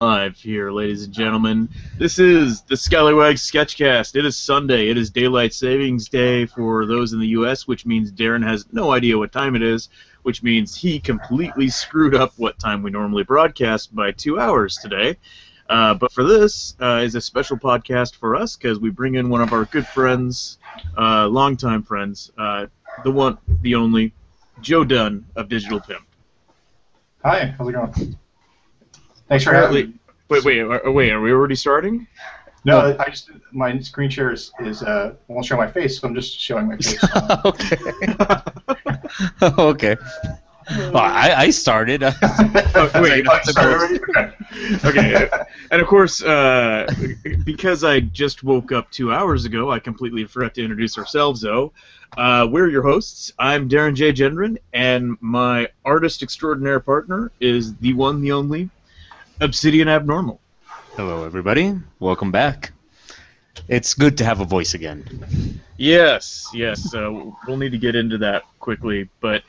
Live here, ladies and gentlemen. This is the Scallywags Sketchcast. It is Sunday. It is Daylight Savings Day for those in the U.S., which means Darren has no idea what time it is, which means he completely screwed up what time we normally broadcast by 2 hours today. But for this is a special podcast for us because we bring in one of our good friends, longtime friends, the one, the only, Joe Dunn of Digital Pimp. Hi, how's it going? Thanks for having me. Wait, are we already starting? No, my screen share won't show my face, so I'm just showing my face. Okay. Okay. Well, I started. Wait, you started already? Okay. And of course, because I just woke up 2 hours ago, I completely forgot to introduce ourselves, though. We're your hosts. I'm Darren J. Gendron, and my artist extraordinaire partner is the one, the only, Obsidian Abnormal. Hello, everybody. Welcome back. It's good to have a voice again. Yes. We'll need to get into that quickly, but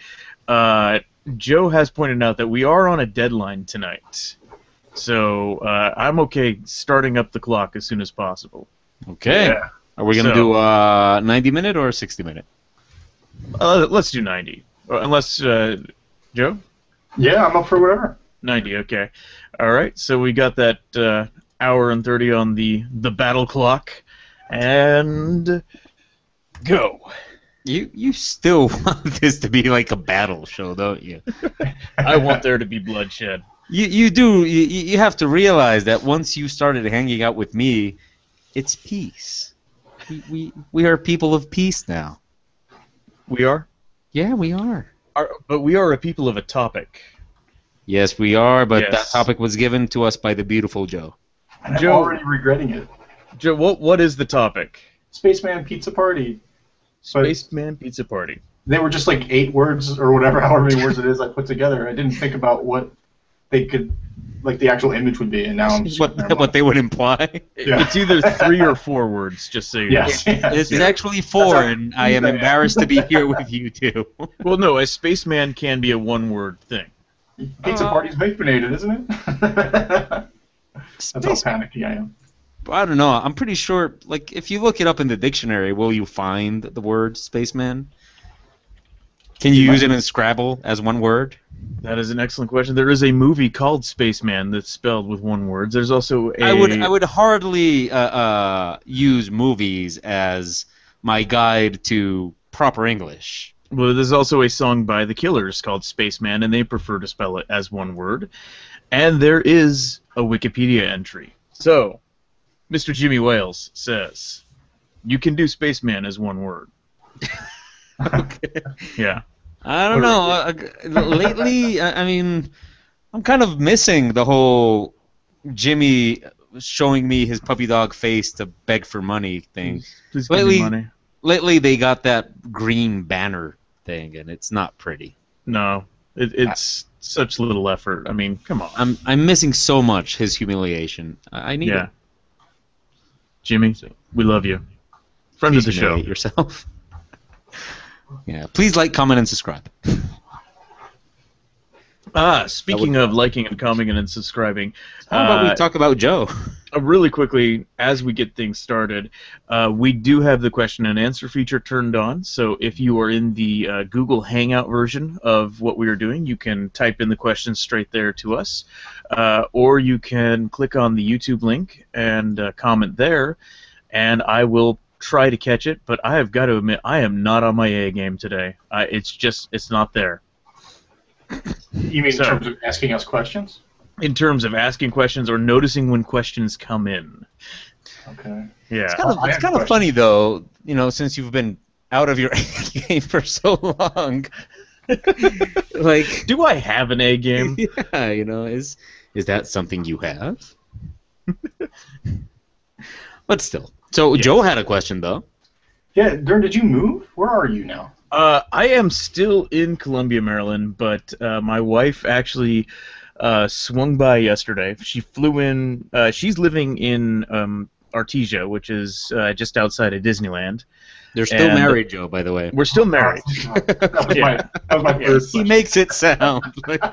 Joe has pointed out that we are on a deadline tonight, so I'm okay starting up the clock as soon as possible. Okay. Yeah. Are we going to do a 90-minute or a 60-minute? Let's do 90. Unless, Joe? Yeah, I'm up for whatever. 90, okay. All right, so we got that hour and 30 on the battle clock, and go. You still want this to be like a battle show, don't you? I want there to be bloodshed. You do. You have to realize that once you started hanging out with me, it's peace. We are people of peace now. We are? Yeah, we are. But we are a people of a topic. Yes, we are, but Yes. that topic was given to us by the beautiful Joe. And I'm Joe- already regretting it. Joe, what is the topic? Spaceman Pizza Party. But Spaceman Pizza Party. they were just like 8 words or whatever, however many words it is I put together. I didn't think about what they could, like the actual image would be, and now I'm just What they would imply. Yeah. It's either 3 or 4 words, just so you know. Yes. It's actually 4, how and I am embarrassed to be here with you two. Well, no, a spaceman can be a one-word thing. Pizza Party's hyphenated, isn't it? That's how panicky I am. I don't know. I'm pretty sure. Like, if you look it up in the dictionary, will you find the word spaceman? Can you use it in Scrabble as one word? That is an excellent question. There is a movie called Spaceman that's spelled with one word. There's also a... I would hardly use movies as my guide to proper English. Well, there's also a song by The Killers called Spaceman, and they prefer to spell it as one word. And there is a Wikipedia entry. So, Mr. Jimmy Wales says, you can do Spaceman as one word. Okay. Yeah. I don't know. Lately, I mean, I'm kind of missing the whole Jimmy showing me his puppy dog face to beg for money thing. Please give me money. Lately, they got that green banner thing, and it's not pretty. No. It's such little effort. I mean, come on. I'm missing so much his humiliation. I need it. Jimmy, we love you. Friend of the show. Humiliate yourself. Yeah, please like, comment, and subscribe. Speaking of liking and commenting and subscribing, How about we talk about Joe? really quickly, as we get things started, we do have the question and answer feature turned on, so if you are in the Google Hangout version of what we are doing, you can type in the questions straight there to us, or you can click on the YouTube link and comment there, and I will try to catch it, but I have got to admit, I am not on my A game today. It's not there. You mean in terms of asking us questions? In terms of asking questions or noticing when questions come in. Okay. Yeah. It's kind of funny, though, you know, since you've been out of your A game for so long. Like, do I have an A game? Yeah, you know, is that something you have? But still. So yes. Joe had a question, though. Yeah, Darren, did you move? Where are you now? I am still in Columbia, Maryland, but my wife actually swung by yesterday. She flew in. She's living in Artesia, which is just outside of Disneyland. They're still married, Joe, by the way. We're still married. That was my first. He makes it sound like...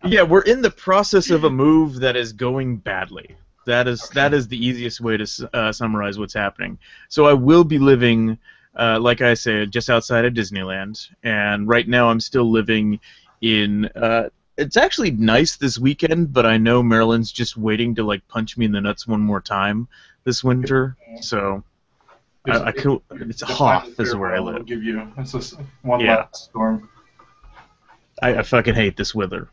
Yeah, we're in the process of a move that is going badly. That is the easiest way to summarize what's happening. So I will be living, like I said, just outside of Disneyland, and right now I'm still living in. It's actually nice this weekend, but I know Maryland's just waiting to like punch me in the nuts one more time this winter. So it's Hoth is where I live. Give you one last storm. I fucking hate this winter.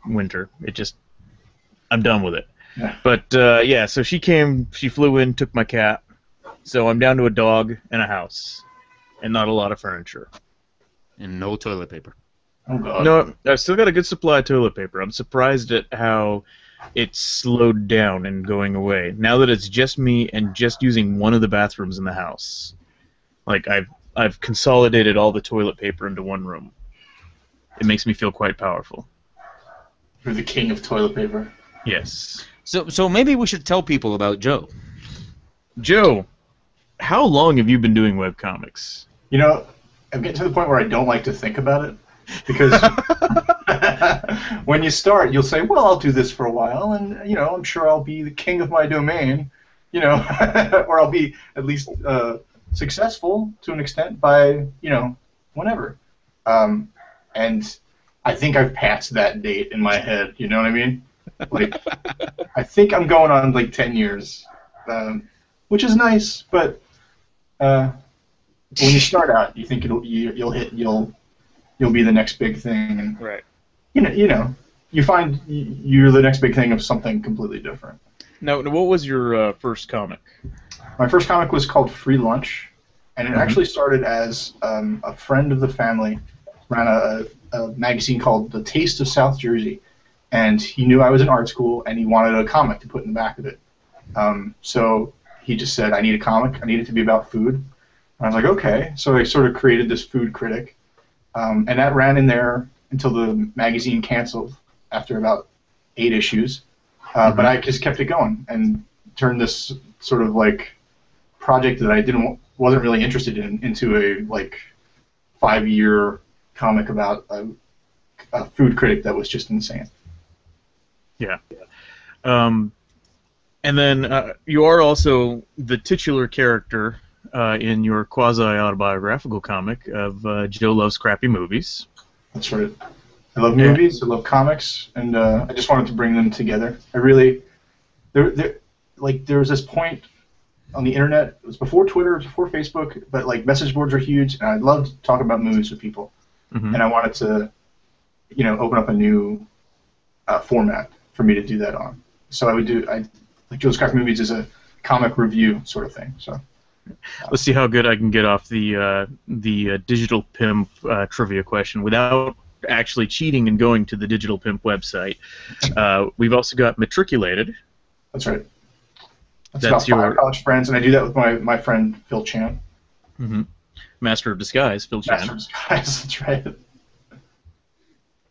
I'm done with it. Yeah. But so she flew in, took my cat. So I'm down to a dog and a house, and not a lot of furniture. And no toilet paper. Oh God. No, I've still got a good supply of toilet paper. I'm surprised at how it's slowed down and going away. Now that it's just me and just using one of the bathrooms in the house, like I've consolidated all the toilet paper into one room. It makes me feel quite powerful. You're the king of toilet paper. Yes. So maybe we should tell people about Joe. Joe, how long have you been doing webcomics? You know, I'm getting to the point where I don't like to think about it. Because when you start, you'll say, well, I'll do this for a while, and, you know, I'm sure I'll be the king of my domain, you know, or I'll be at least successful to an extent by, you know, whenever. And I think I've passed that date in my head, you know what I mean? Like, I think I'm going on, like, 10 years, which is nice, but when you start out, you think you'll be the next big thing, and right. You know, you find you're the next big thing of something completely different. Now, what was your first comic? My first comic was called Free Lunch, and it actually started as a friend of the family ran a magazine called The Taste of South Jersey, and he knew I was in art school, and he wanted a comic to put in the back of it. So he just said, I need a comic. I need it to be about food. And I was like, okay. So I sort of created this food critic. And that ran in there until the magazine canceled after about 8 issues. But I just kept it going and turned this sort of like project that I wasn't really interested in into a like 5-year comic about a food critic that was just insane. Yeah. And then you are also the titular character in your quasi-autobiographical comic of Joe Loves Crappy Movies. That's right. I love movies, I love comics, and I just wanted to bring them together. I really... there was this point on the internet, it was before Twitter, it was before Facebook, but like message boards were huge, and I loved to talk about movies with people. Mm-hmm. And I wanted to, you know, open up a new format for me to do that on. So like Joe's Crappy Movies is a comic review sort of thing, so... Let's see how good I can get off the Digital Pimp trivia question without actually cheating and going to the Digital Pimp website. We've also got Matriculated. That's right. That's about 5 college friends, and I do that with my friend Phil Chan. Mm-hmm. Master of Disguise, Phil Chan. Master of Disguise, that's right.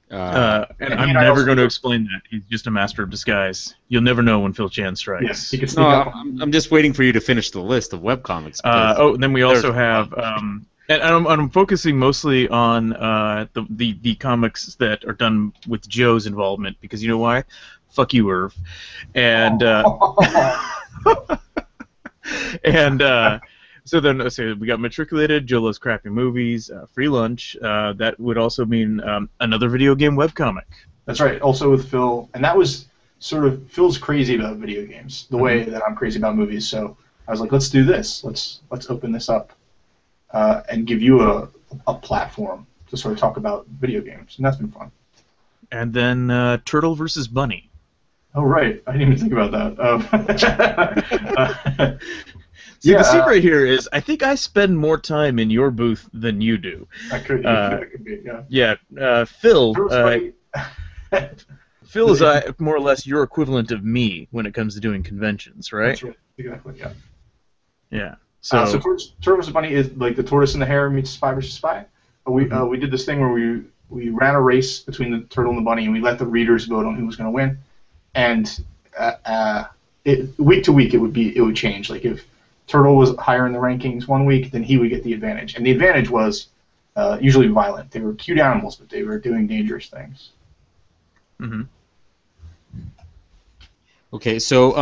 And I'm never going to explain that. He's just a master of disguise. You'll never know when Phil Chan strikes. Yes, he can sneak up. I'm just waiting for you to finish the list of webcomics. And then we also have, and I'm focusing mostly on the comics that are done with Joe's involvement, because you know why? Fuck you, Irv. And so we got Matriculated, Joe Loves Crappy Movies, Free Lunch. That would also mean another video game webcomic. That's right, also with Phil. And that was sort of, Phil's crazy about video games, the way that I'm crazy about movies. So I was like, let's do this. Let's open this up and give you a platform to sort of talk about video games. And that's been fun. And then Turtle versus Bunny. Oh, right. I didn't even think about that. See, the secret here is I think I spend more time in your booth than you do. I could be, yeah. Yeah, Phil. Phil is more or less your equivalent of me when it comes to doing conventions, right? That's right. Exactly. Yeah. Yeah. So Turtle vs. Bunny is like the tortoise and the hare meets Spy vs. Spy. We did this thing where we ran a race between the turtle and the bunny, and we let the readers vote on who was going to win. And week to week, it would change. Like if Turtle was higher in the rankings one week, then he would get the advantage. And the advantage was usually violent. They were cute animals, but they were doing dangerous things. Mm-hmm. Okay, so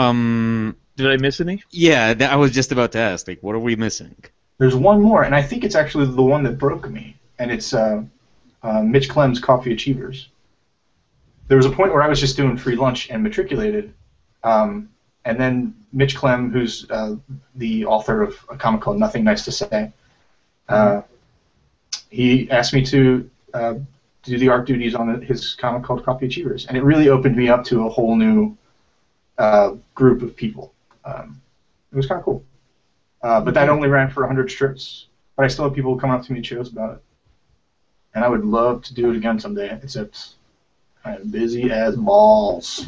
Did I miss any? yeah, I was just about to ask. Like, what are we missing? There's one more, and I think it's actually the one that broke me, and it's Mitch Clem's Coffee Achievers. There was a point where I was just doing free lunch and matriculated, and then Mitch Clem, who's the author of a comic called Nothing Nice to Say, he asked me to do the art duties on his comic called Coffee Achievers, and it really opened me up to a whole new group of people. It was kind of cool. But that only ran for 100 strips. But I still have people come up to me at shows about it. And I would love to do it again someday, except I'm busy as balls.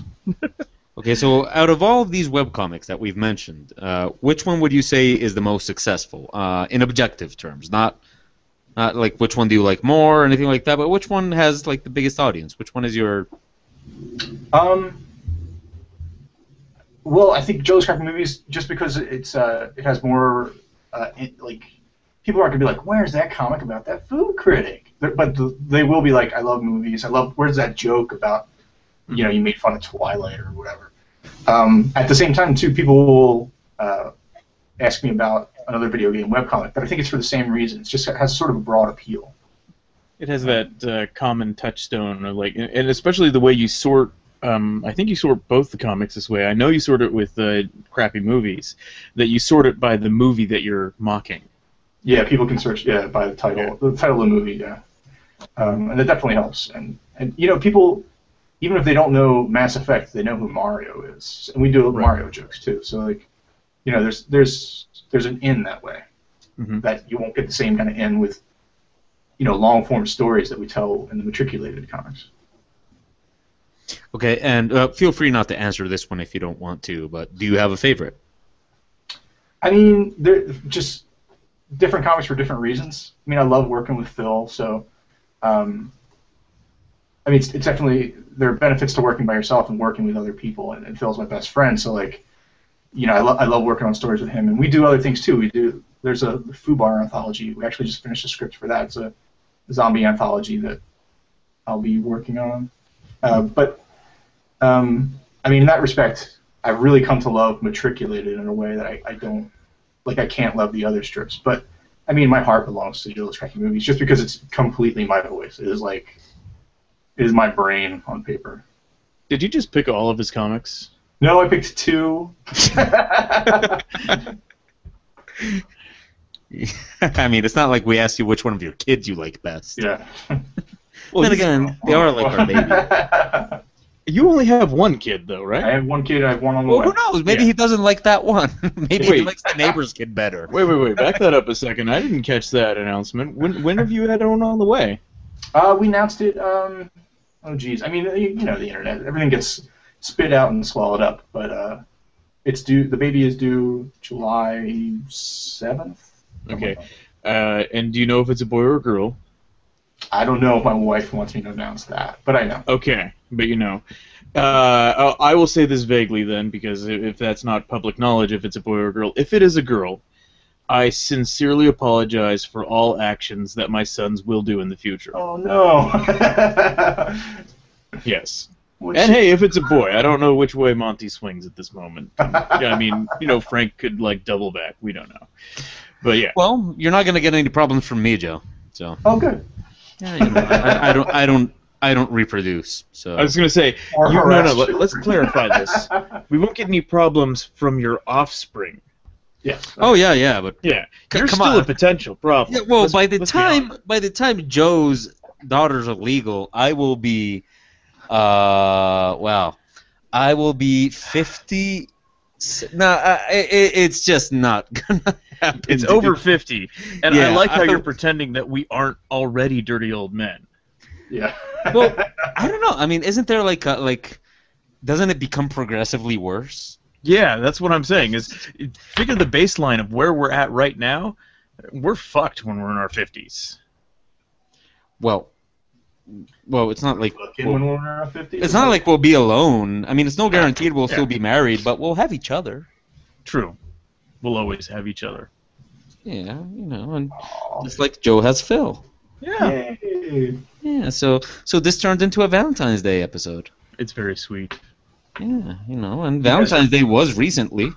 Okay, so out of all of these webcomics that we've mentioned, which one would you say is the most successful in objective terms? Not like which one do you like more or anything like that, but which one has like the biggest audience? Which one is your... Well, I think Joe's Crappy Movies, just because it has more, like, people aren't going to be like, where's that comic about that food critic? But they will be like, I love movies. Where's that joke about, you know, you made fun of Twilight or whatever. At the same time, too, people will ask me about another video game webcomic, but I think it's for the same reason. It has sort of a broad appeal. It has that common touchstone of like, and especially the way you sort. I think you sort both the comics this way. I know you sort it with Crappy Movies, that you sort it by the movie that you're mocking. Yeah, people can search by the title of the movie. Yeah, and that definitely helps. And you know, people, even if they don't know Mass Effect, they know who Mario is, and we do Mario jokes too. So like, you know, there's an in that way, that you won't get the same kind of in with, you know, long form stories that we tell in the matriculated comics. Okay, and feel free not to answer this one if you don't want to, but do you have a favorite? I mean, they're just different comics for different reasons. I mean, I love working with Phil, so I mean, it's definitely, there are benefits to working by yourself and working with other people, and Phil's my best friend, so like, you know, I love working on stories with him, and we do other things too. There's a Fubar anthology. We actually just finished a script for that. It's a zombie anthology that I'll be working on. But I mean, in that respect, I've really come to love Matriculated in a way that I don't, like, I can't love the other strips. But I mean, my heart belongs to Joe's Crappy Movies just because it's completely my voice. It is my brain on paper. Did you just pick all of his comics? No, I picked 2. I mean, it's not like we asked you which one of your kids you like best. Yeah. Well, then again, they are like our baby. You only have one kid, though, right? I have one kid. I have one on the Well, way. who knows? Maybe he doesn't like that one. Maybe he likes the neighbor's kid better. Wait. Back that up a second. I didn't catch that announcement. When have you had one on the way? We announced it. Oh, geez. I mean, you know, the internet. Everything gets spit out and swallowed up. But it's due. The baby is due July 7th. Okay. And do you know if it's a boy or a girl? I don't know if my wife wants me to announce that, but I know. Okay, but you know. I will say this vaguely then, because if that's not public knowledge, if it's a boy or a girl. If it is a girl, I sincerely apologize for all actions that my sons will do in the future. Oh, no. Yes. And hey, if it's a boy, I don't know which way Monty swings at this moment. I mean, you know, Frank could, like, double back. We don't know. But yeah. Well, you're not going to get any problems from me, Joe. So. Oh, good. Yeah, you know, I don't reproduce. So I was gonna say, let's clarify this. We won't get any problems from your offspring. Yes. Oh yeah, but yeah, you're still a potential problem. Yeah, well, by the time Joe's daughters are legal, I will be, I will be 50. No, it's just not gonna happen. It's over 50, and yeah, I like how you're pretending that we aren't already dirty old men. Yeah. Well, I don't know. I mean, isn't there doesn't it become progressively worse? Yeah, that's what I'm saying. Figure the baseline of where we're at right now. We're fucked when we're in our 50s. Well, it's not like when we're in our 50s. It's not like we'll be alone. I mean, it's no guaranteed we'll still be married, but we'll have each other. True. we'll always have each other. Yeah, and just like Joe has Phil. Yeah. Yay. Yeah, so this turned into a Valentine's Day episode. It's very sweet. Yeah, and Valentine's Day was recently.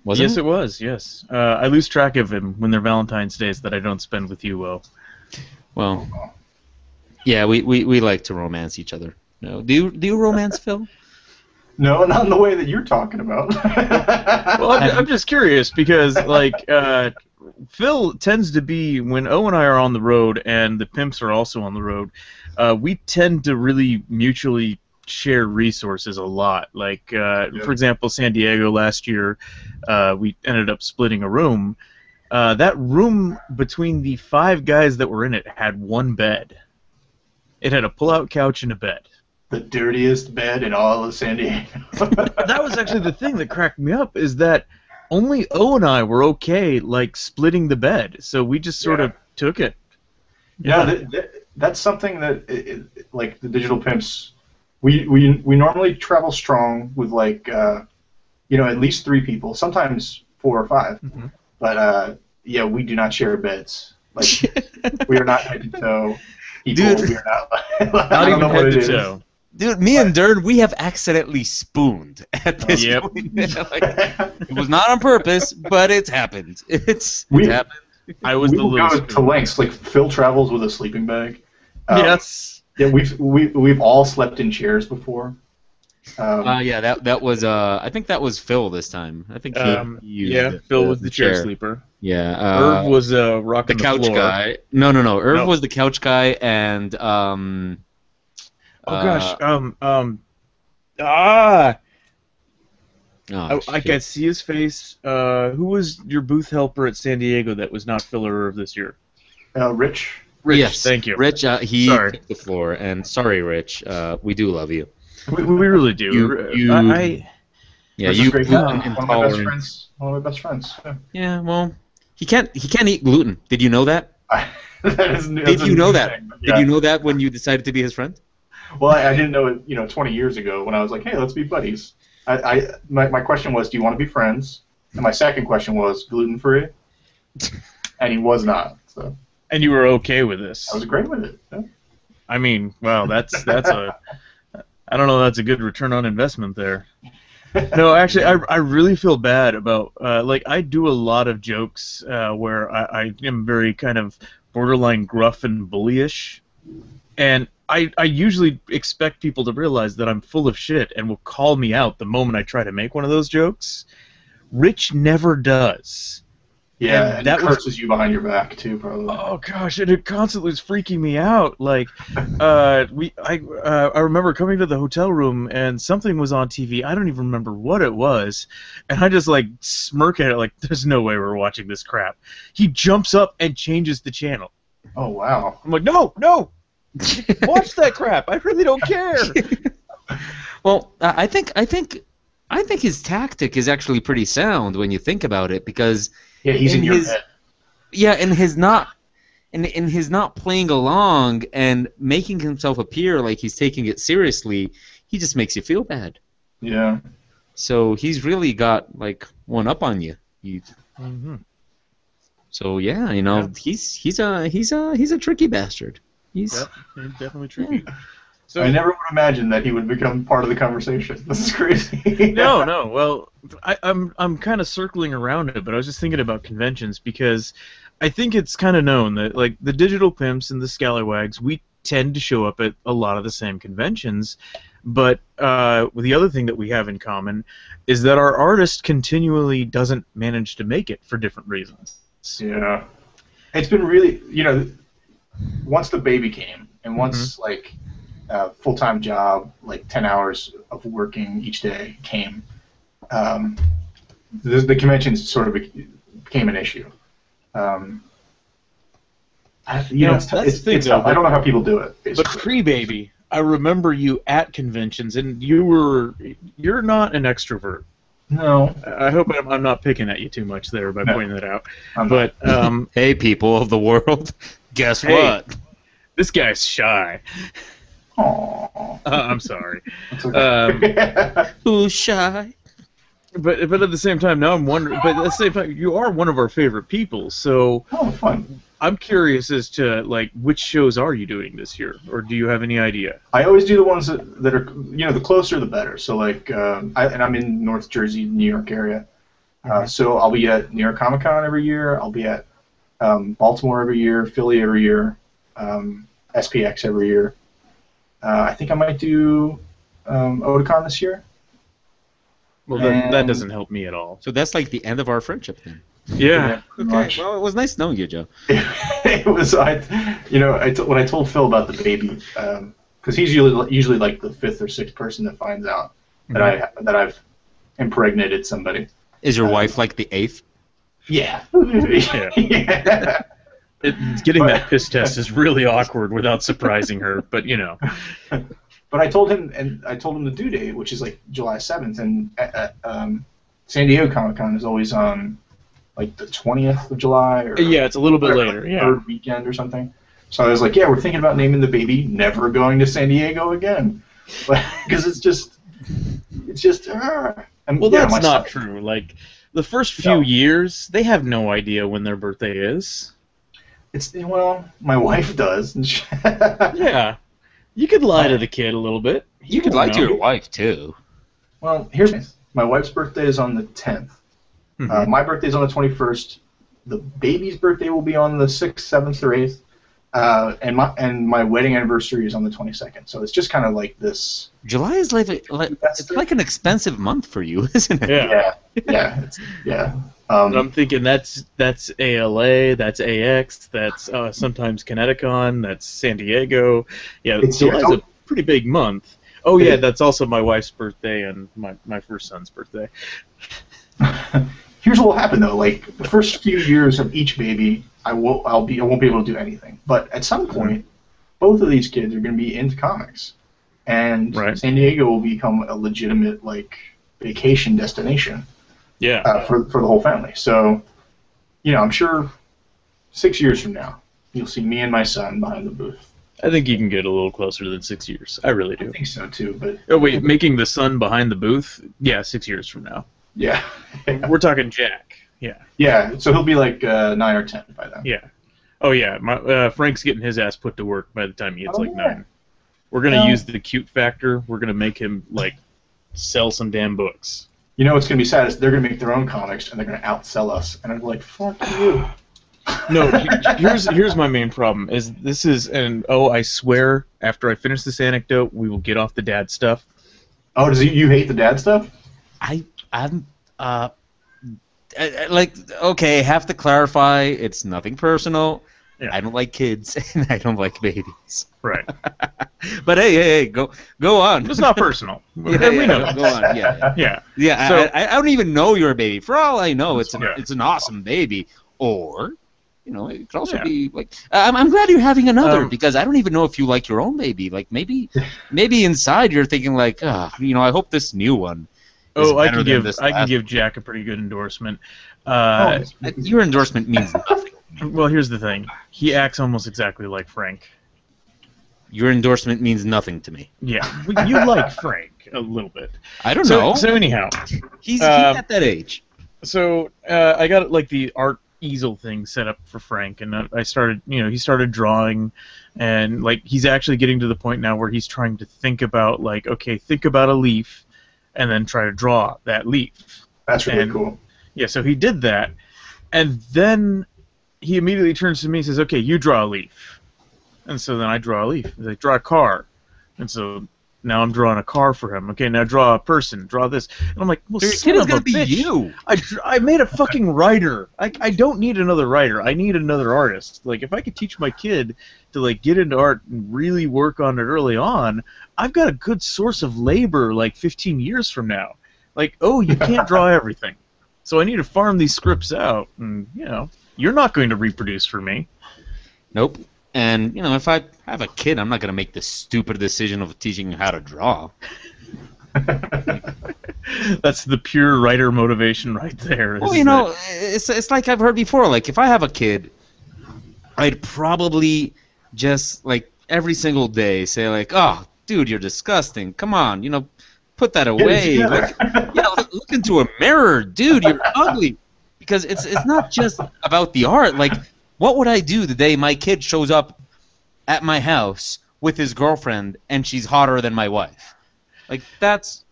Wasn't Yes, it was, yes. I lose track of him when they're Valentine's Days that I don't spend with you, Will. Well, yeah, we like to romance each other. No, do you romance Phil? No, not in the way that you're talking about. Well, I'm just curious because, like, Phil tends to be, when O and I are on the road and the pimps are also on the road, we tend to really mutually share resources a lot. Like, for example, San Diego last year, we ended up splitting a room. That room between the 5 guys that were in it had one bed. It had a pull-out couch and a bed. The dirtiest bed in all of San Diego. That was actually the thing that cracked me up, is that only O and I were okay, like, splitting the bed. So we just sort of took it. Yeah, that's something that, like, the digital pimps, we normally travel strong with, like, at least 3 people, sometimes 4 or 5. Mm-hmm. But, yeah, we do not share beds. Like, we are not head to toe people. Dude. We are not. Not I don't even know what head it to is. toe. Dude, me and Dern, we have accidentally spooned at this Yep. point. Like, it was not on purpose, but it's happened. It's happened. I was We the will little go to spoon. lengths. Like, Phil travels with a sleeping bag. Yes. Yeah, we've all slept in chairs before. Yeah, that was I think that was Phil this time. I think he used Phil was the chair sleeper. Yeah. Irv was rocking the couch floor. guy. No. Irv No. was the couch guy, and Oh gosh. I can see his face. Who was your booth helper at San Diego that was not Phil or Irv this year? Rich. Rich. Yes, Thank you. Rich, he Sorry. took the floor, and sorry, Rich. We do love you. We really do. Yeah, Rich is a you great guy. gluten One of my best intolerant. friends. One of my best friends. Yeah. Yeah, well, he can't eat gluten. Did you know that? Did you know that? Did you know that when you decided to be his friend? Well, I didn't know it, 20 years ago when I was like, hey, let's be buddies. My question was, do you want to be friends? And my second question was, gluten-free? And he was not. So And you were okay with this. I was great with it. Yeah. I mean, wow, that's a. I don't know. That's a good return on investment there. No, actually, I really feel bad about like I do a lot of jokes where I am very kind of borderline gruff and bullyish, and I usually expect people to realize that I'm full of shit and will call me out the moment I try to make one of those jokes. Rich never does. Yeah, and that curses you behind your back too, probably. Oh gosh, and it constantly was freaking me out. Like, I remember coming to the hotel room and something was on TV. I don't even remember what it was, and I just like smirk at it like, "There's no way we're watching this crap." He jumps up and changes the channel. Oh wow. I'm like, no, watch that crap. I really don't care. Well, I think his tactic is actually pretty sound when you think about it, because Yeah, he's in your head. Yeah, and his not playing along and making himself appear like he's taking it seriously, he just makes you feel bad. Yeah. So he's really got like one up on you. Mm-hmm. So yeah, he's a tricky bastard. He's definitely tricky. Yeah. So I never would imagine that he would become part of the conversation. This is crazy. No. Well, I'm kind of circling around it, but I was just thinking about conventions because I think it's kind of known that like the digital pimps and the scallywags, we tend to show up at a lot of the same conventions. But the other thing that we have in common is that our artist continually doesn't manage to make it for different reasons. Yeah. It's been really, once the baby came, and once like full-time job, like 10 hours of working each day came, the conventions sort of became an issue. that's the thing, it's tough. I don't know how people do it. But Basically. pre-baby, I remember you at conventions, and you're not an extrovert. No. I hope I'm not picking at you too much there by pointing that out. I'm But hey, people of the world, guess Hey. what? this guy's shy. Aww. I'm sorry. It's okay. Who's shy? But at the same time, now I'm wondering. But at the same time, you are one of our favorite people, so Oh, fun. I'm curious as to like which shows are you doing this year, or do you have any idea? I always do the ones that are, the closer the better. So like, I'm in North Jersey, New York area. So I'll be at New York Comic Con every year. I'll be at Baltimore every year, Philly every year, SPX every year. I think I might do Otakon this year. Well, that doesn't help me at all. So that's like the end of our friendship then. Yeah. Okay. Well, it was nice knowing you, Joe. It was, when I told Phil about the baby, because he's usually like the fifth or sixth person that finds out that I've impregnated somebody. Is your wife like the eighth? Yeah. Yeah. Getting that piss test is really awkward without surprising her, but you know. But I told him the due date, which is like July 7th, and San Diego Comic Con is always on like the 20th of July, or yeah, it's a little bit later, yeah, third weekend or something. So I was like, yeah, we're thinking about naming the baby Never Going to San Diego Again, because it's just. Well, that's not true. Like the first few years, they have no idea when their birthday is. My wife does. Yeah. You could lie to the kid a little bit. You could lie to your wife, too. Well, here's my wife's birthday is on the 10th. Mm-hmm. My birthday is on the 21st. The baby's birthday will be on the 6th, 7th, or 8th. And my wedding anniversary is on the 22nd. So it's just kind of like this. July is it's like an expensive month for you, isn't it? Yeah. I'm thinking that's ALA, that's AX, that's sometimes Connecticut, that's San Diego. Yeah, July's a pretty big month. Oh yeah, that's also my wife's birthday and my first son's birthday. Here's what will happen though. Like the first few years of each baby, I won't be able to do anything. But at some point, both of these kids are going to be into comics, and San Diego will become a legitimate like vacation destination. Yeah. For the whole family. So, I'm sure 6 years from now, you'll see me and my son behind the booth. I think you can get a little closer than 6 years. I really do. I think so too. But oh wait, making the son behind the booth? Yeah, 6 years from now. Yeah. We're talking Jack. Yeah. Yeah. So he'll be like 9 or 10 by then. Yeah. Oh yeah. Frank's getting his ass put to work by the time he gets 9. We're gonna use the cute factor. We're gonna make him like sell some damn books. You know what's going to be sad is they're going to make their own comics and they're going to outsell us. And I'm like, fuck you. No, here's my main problem. I swear, after I finish this anecdote, we will get off the dad stuff. Oh, you hate the dad stuff? I'm okay, have to clarify, it's nothing personal. Yeah. I don't like kids, and I don't like babies. Right. But hey, go on. It's not personal. We know. Go on. Yeah. So, I don't even know you're a baby. For all I know, it's an awesome baby. Or, it could also be like. I'm glad you're having another because I don't even know if you like your own baby. Like maybe inside you're thinking like, I hope this new one. I can give Jack a pretty good endorsement. Your endorsement means nothing. Well, here's the thing. He acts almost exactly like Frank. Your endorsement means nothing to me. Yeah, you like Frank a little bit. I don't know. So anyhow, he's at that age. So I got like the art easel thing set up for Frank, and I started, he started drawing, and like he's actually getting to the point now where he's trying to think about like, okay, think about a leaf, and then try to draw that leaf. That's really cool. Yeah, so he did that, and then he immediately turns to me and says, okay, you draw a leaf. And so then I draw a leaf. He's like, draw a car. And so now I'm drawing a car for him. Okay, now draw a person. Draw this. And I'm like, well, son of a bitch. Be you. I made a fucking writer. I don't need another writer. I need another artist. Like, if I could teach my kid to, like, get into art and really work on it early on, I've got a good source of labor, like, 15 years from now. Like, you can't draw everything. So I need to farm these scripts out. And, you're not going to reproduce for me. Nope. And, if I have a kid, I'm not going to make the stupid decision of teaching him how to draw. That's the pure writer motivation right there. Well, it's like I've heard before. Like, if I have a kid, I'd probably just, like, every single day say, like, oh, dude, you're disgusting. Come on, put that away. Look into a mirror, dude. You're ugly. Because it's not just about the art. Like, what would I do the day my kid shows up at my house with his girlfriend and she's hotter than my wife? Like, that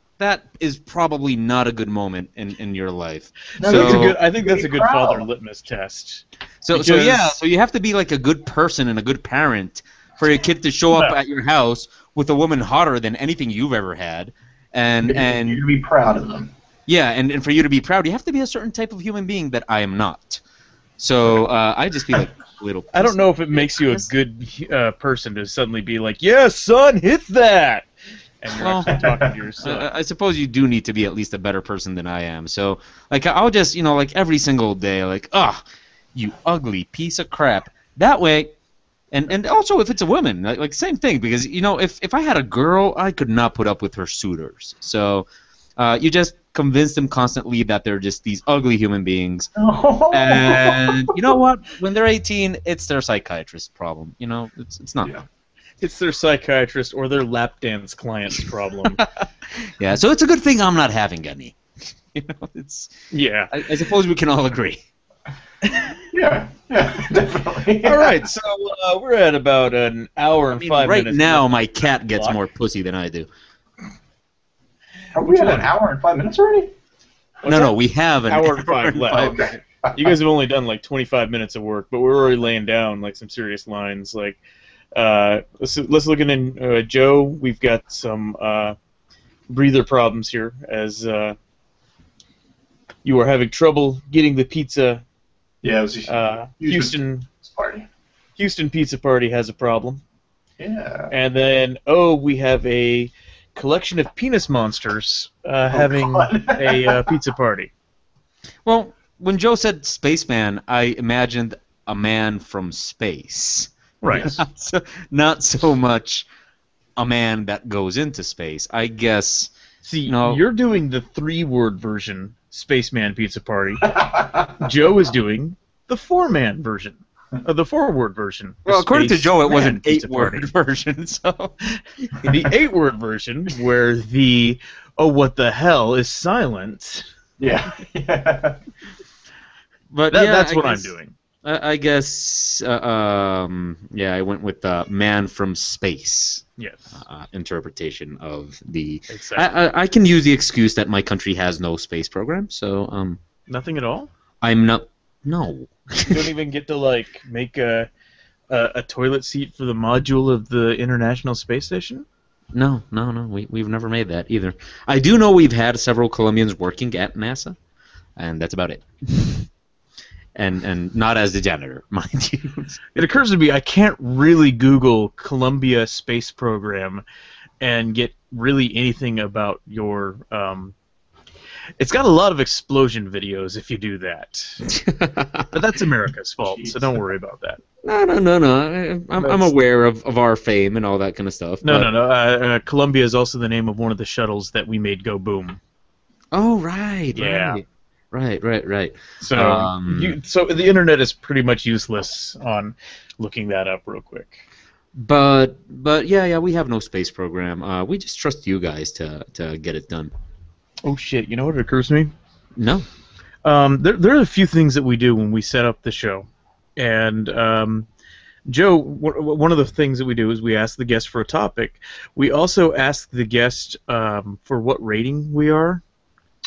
is probably not a good moment in your life. No, I think that's a good father litmus test. So you have to be like a good person and a good parent for your kid to show up at your house with a woman hotter than anything you've ever had, and you to be proud of them. Yeah, and for you to be proud, you have to be a certain type of human being that I am not. So I just feel like a little. I don't know if it makes you a good person to suddenly be like, "Yeah, son, hit that," and you're actually talking to your son. I suppose you do need to be at least a better person than I am. So like I'll just like every single day like, you ugly piece of crap. That way. And also if it's a woman, like same thing, because if I had a girl, I could not put up with her suitors. So you just convince them constantly that they're just these ugly human beings. And you know what? When they're 18, it's their psychiatrist's problem. It's not. Yeah. It's their psychiatrist or their lap dance client's problem. Yeah, so it's a good thing I'm not having any. Yeah. I suppose we can all agree. Yeah, definitely. All right, so we're at about an hour and 5 minutes. Right now, my cat gets more pussy than I do. Are we at an hour and 5 minutes already? No, we have an hour and 5 left. Okay. You guys have only done like 25 minutes of work, but we're already laying down like some serious lines. Like, let's look in Joe. We've got some breather problems here, as you are having trouble getting the pizza. Yeah, it was Houston Pizza Party has a problem. Yeah. And then, we have a collection of penis monsters having a pizza party. Well, when Joe said spaceman, I imagined a man from space. Right. Not so much a man that goes into space. I guess. See, you're doing the 3-word version, Spaceman Pizza Party. Joe is doing the 4-man version, or the 4-word version. Well, according to Joe, it was an 8-word version. So the 8-word version, where the "oh what the hell" is silent. Yeah. But that's what I'm doing. I guess. I went with the man from space. Yes. Interpretation of the. Exactly. I can use the excuse that my country has no space program, so. Nothing at all? I'm not. No. You don't even get to like make a toilet seat for the module of the International Space Station? No. We've never made that either. I do know we've had several Colombians working at NASA, and that's about it. And not as the janitor, mind you. It occurs to me I can't really Google Columbia Space Program and get really anything about your. It's got a lot of explosion videos if you do that. But that's America's fault, so don't worry about that. No. I'm aware of our fame and all that kind of stuff. No. Columbia is also the name of one of the shuttles that we made go boom. Oh, right. Yeah. Right. So, so the internet is pretty much useless on looking that up real quick. But yeah, we have no space program. We just trust you guys to get it done. Oh shit! You know what occurs to me? No. There are a few things that we do when we set up the show, and Joe, one of the things that we do is we ask the guest for a topic. We also ask the guest for what rating we are.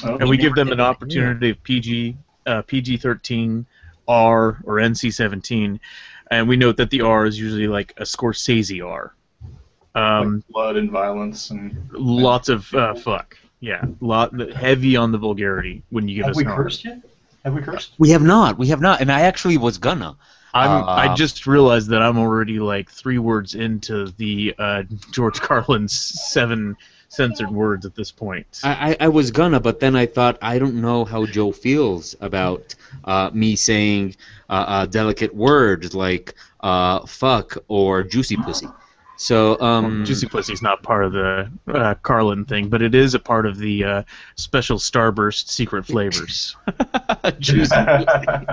And we give them an opportunity of PG, PG-13, R, or NC-17, and we note that the R is usually like a Scorsese R. Like blood and violence and lots of fuck. Yeah, heavy on the vulgarity when you give us an R. Have we cursed yet? Have we cursed? We have not, and I actually was gonna. I just realized that I'm already like 3 words into the George Carlin's 7 censored words at this point. I was gonna, but then I thought I don't know how Joe feels about me saying delicate words like fuck or juicy pussy. So juicy pussy is not part of the Carlin thing, but it is a part of the special Starburst secret flavors. Juicy pussy.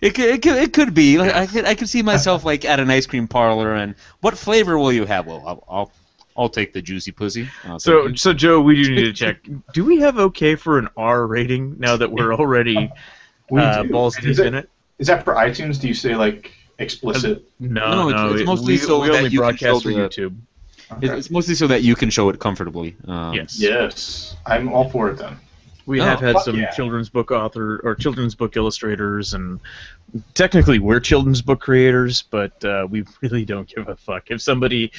It could be. Like, I could see myself like at an ice cream parlor and what flavor will you have? Well, I'll take the juicy pussy. So Joe, we do need to check. Do we have okay for an R rating now that we're already balls deep in it? Is that for iTunes? Do you say like explicit? No, it's mostly so we that only you can show broadcast for YouTube. Okay. It's mostly so that you can show it comfortably. Yes, I'm all for it then. We have had some yeah. children's book author or children's book illustrators, and technically we're children's book creators, but we really don't give a fuck. If somebody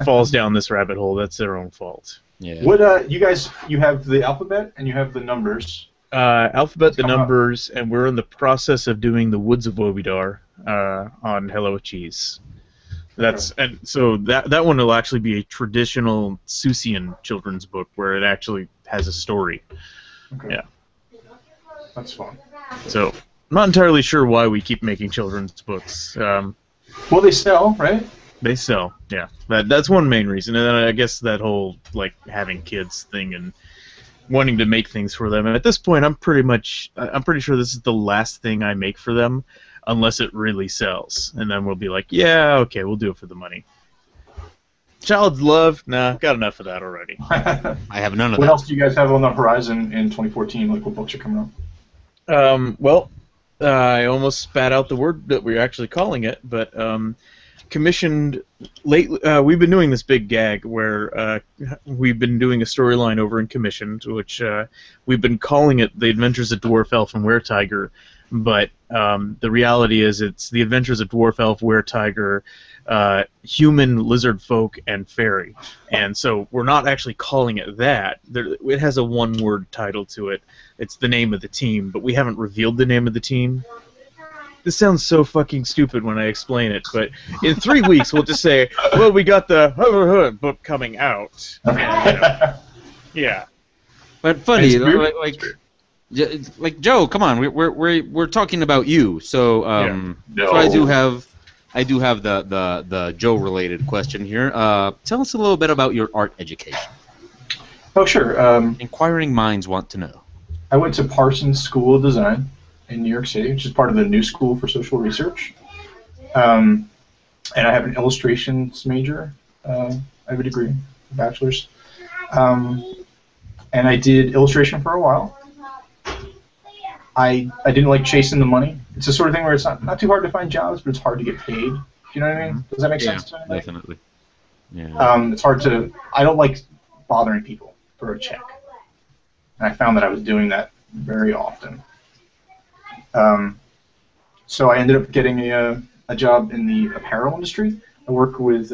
falls down this rabbit hole, that's their own fault. Yeah. What you guys? You have the alphabet and you have the numbers. Alphabet, the numbers, and we're in the process of doing the Woods of Wobidar on Hello Cheese. And so that one will actually be a traditional Seussian children's book where it actually has a story. Okay. Yeah. That's fun. So I'm not entirely sure why we keep making children's books. Well, they sell, right? They sell, yeah. That's one main reason, and then I guess that whole like having kids thing and wanting to make things for them. And at this point, I'm pretty sure this is the last thing I make for them, unless it really sells, and then we'll be like, yeah, okay, we'll do it for the money. Child's love, nah, got enough of that already. I have none of What that. else do you guys have on the horizon in 2014? Like, what books are coming up? Well, I almost spat out the word that we're actually calling it, but commissioned lately. We've been doing this big gag where we've been doing a storyline over in Commissioned, which we've been calling it The Adventures of Dwarf Elf and Were-Tiger, but the reality is it's The Adventures of Dwarf Elf, Were-Tiger, Human, Lizard Folk, and Fairy. And so we're not actually calling it that. It has a one-word title to it. It's the name of the team, but we haven't revealed the name of the team. This sounds so fucking stupid when I explain it, but in 3 weeks we'll just say, well, we got the book coming out. And, yeah. But funny, like Joe, come on, we're talking about you. So No. so I do have the Joe related question here. Tell us a little bit about your art education. Oh, sure. Inquiring minds want to know. I went to Parsons School of Design in New York City, which is part of the New School for Social Research. And I have an illustrations major. I have a degree, a bachelor's. And I did illustration for a while. I didn't like chasing the money. It's the sort of thing where it's not too hard to find jobs, but it's hard to get paid. Do you know what I mean? Does that make sense to anybody? Definitely. Yeah. It's hard to. I don't like bothering people for a check, and I found that I was doing that very often. So I ended up getting a job in the apparel industry. I work with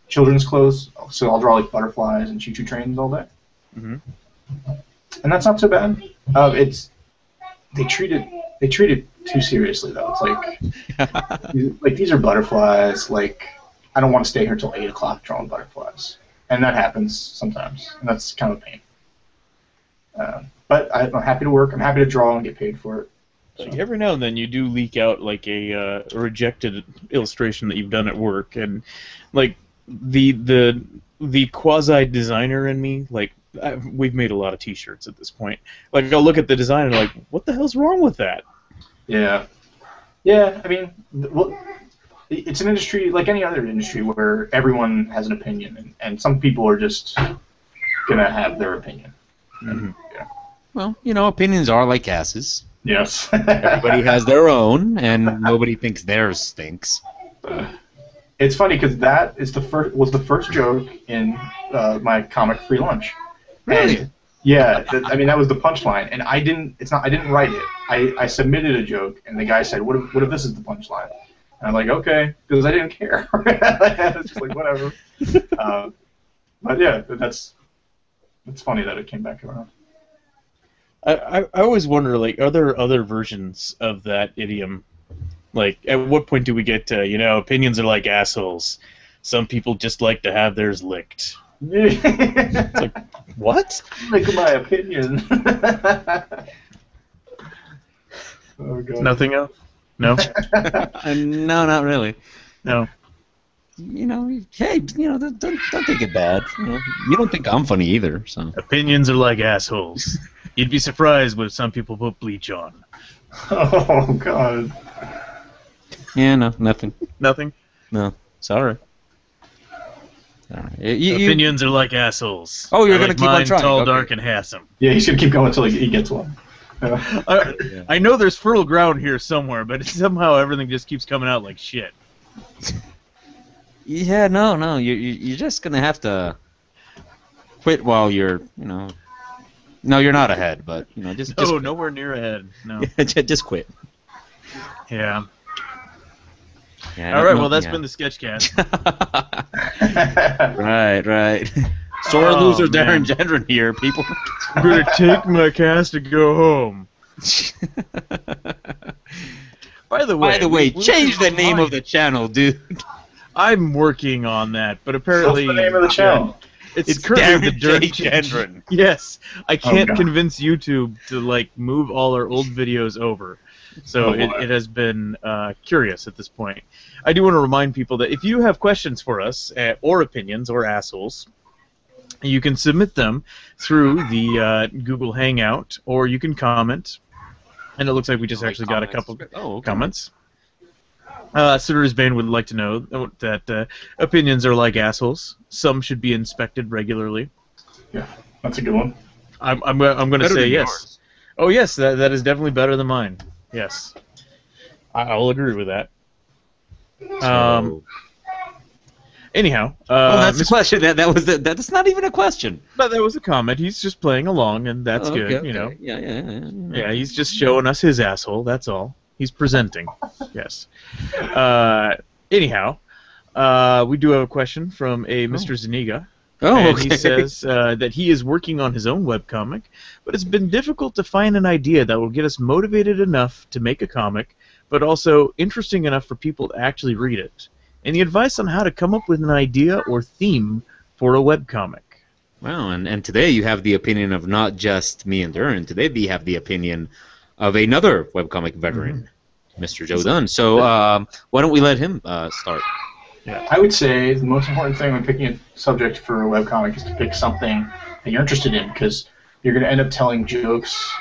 children's clothes, so I'll draw like butterflies and choo-choo trains all day. Mm-hmm. And that's not so bad. They treat it too seriously though. It's like these are butterflies. Like I don't want to stay here till 8 o'clock drawing butterflies, and that happens sometimes, and that's kind of a pain. But I'm happy to work. I'm happy to draw and get paid for it. So. Like every now and then you do leak out like a rejected illustration that you've done at work, and like the quasi designer in me, like we've made a lot of T-shirts at this point. Like I'll look at the design and like, what the hell's wrong with that? Yeah. I mean, well, it's an industry like any other industry where everyone has an opinion, and some people are just gonna have their opinion. Mm-hmm. Yeah. Well, opinions are like asses. Yes. Everybody has their own, and nobody thinks theirs stinks. It's funny because that is was the first joke in my comic Free Lunch. Really? And, yeah. I mean, that was the punchline, and I didn't write it. I submitted a joke, and the guy said, "What if this is the punchline?" And I'm like, "Okay," because I didn't care. It's just like whatever. But yeah, that's funny that it came back around. I always wonder, like, are there other versions of that idiom? Like, at what point do we get to, opinions are like assholes. Some people just like to have theirs licked. It's like, what? Like my opinion. Oh, God. Nothing else? No? No, not really. No. Hey, don't take it bad. You don't think I'm funny either, so. Opinions are like assholes. You'd be surprised what some people put bleach on. Oh, God. Yeah, no, nothing. Nothing? No, sorry. All right. Opinions are like assholes. Oh, you're I gonna like keep on mine trying. tall, Okay. dark, and handsome. Yeah, he's gonna keep going until he gets one. I know there's fertile ground here somewhere, but somehow everything just keeps coming out like shit. Yeah, no, you're just gonna have to quit while you're, No, you're not ahead, but just No, quit. nowhere near ahead. No. Just quit. Yeah. Yeah, All right. Well, that's been the Sketchcast. Right. Sore Oh, loser man. Darren Gendron here, people. I'm gonna take my cast to go home. By the way, change the name of the channel, dude. I'm working on that, but apparently What's the name of the channel? it's currently the Darren Dirty J. Gendron. Yes, I can't God. convince YouTube to move all our old videos over. So it has been curious at this point. I do want to remind people that if you have questions for us, or opinions, or assholes, you can submit them through the Google Hangout, or you can comment. And it looks like we just actually got a couple comments. Sitter's Bane would like to know that opinions are like assholes. Some should be inspected regularly. Yeah, that's a good one. I'm going to say yes. Yours. Oh yes, that is definitely better than mine. Yes, I'll agree with that. Anyhow, that's a question. That's not even a question. but that was a comment. He's just playing along, and that's good. Okay. Yeah. Yeah, he's just showing us his asshole. That's all. He's presenting. Yes. Anyhow, we do have a question from a Mr. Zuniga. Oh, And okay. he says that he is working on his own webcomic, but it's been difficult to find an idea that will get us motivated enough to make a comic, but also interesting enough for people to actually read it. Any advice on how to come up with an idea or theme for a webcomic? Wow, and today you have the opinion of not just me and Darren. Today we have the opinion of another webcomic veteran, Mr. Joe Dunn. So why don't we let him start? Yeah, I would say the most important thing when picking a subject for a webcomic is to pick something that you're interested in, because you're going to end up telling jokes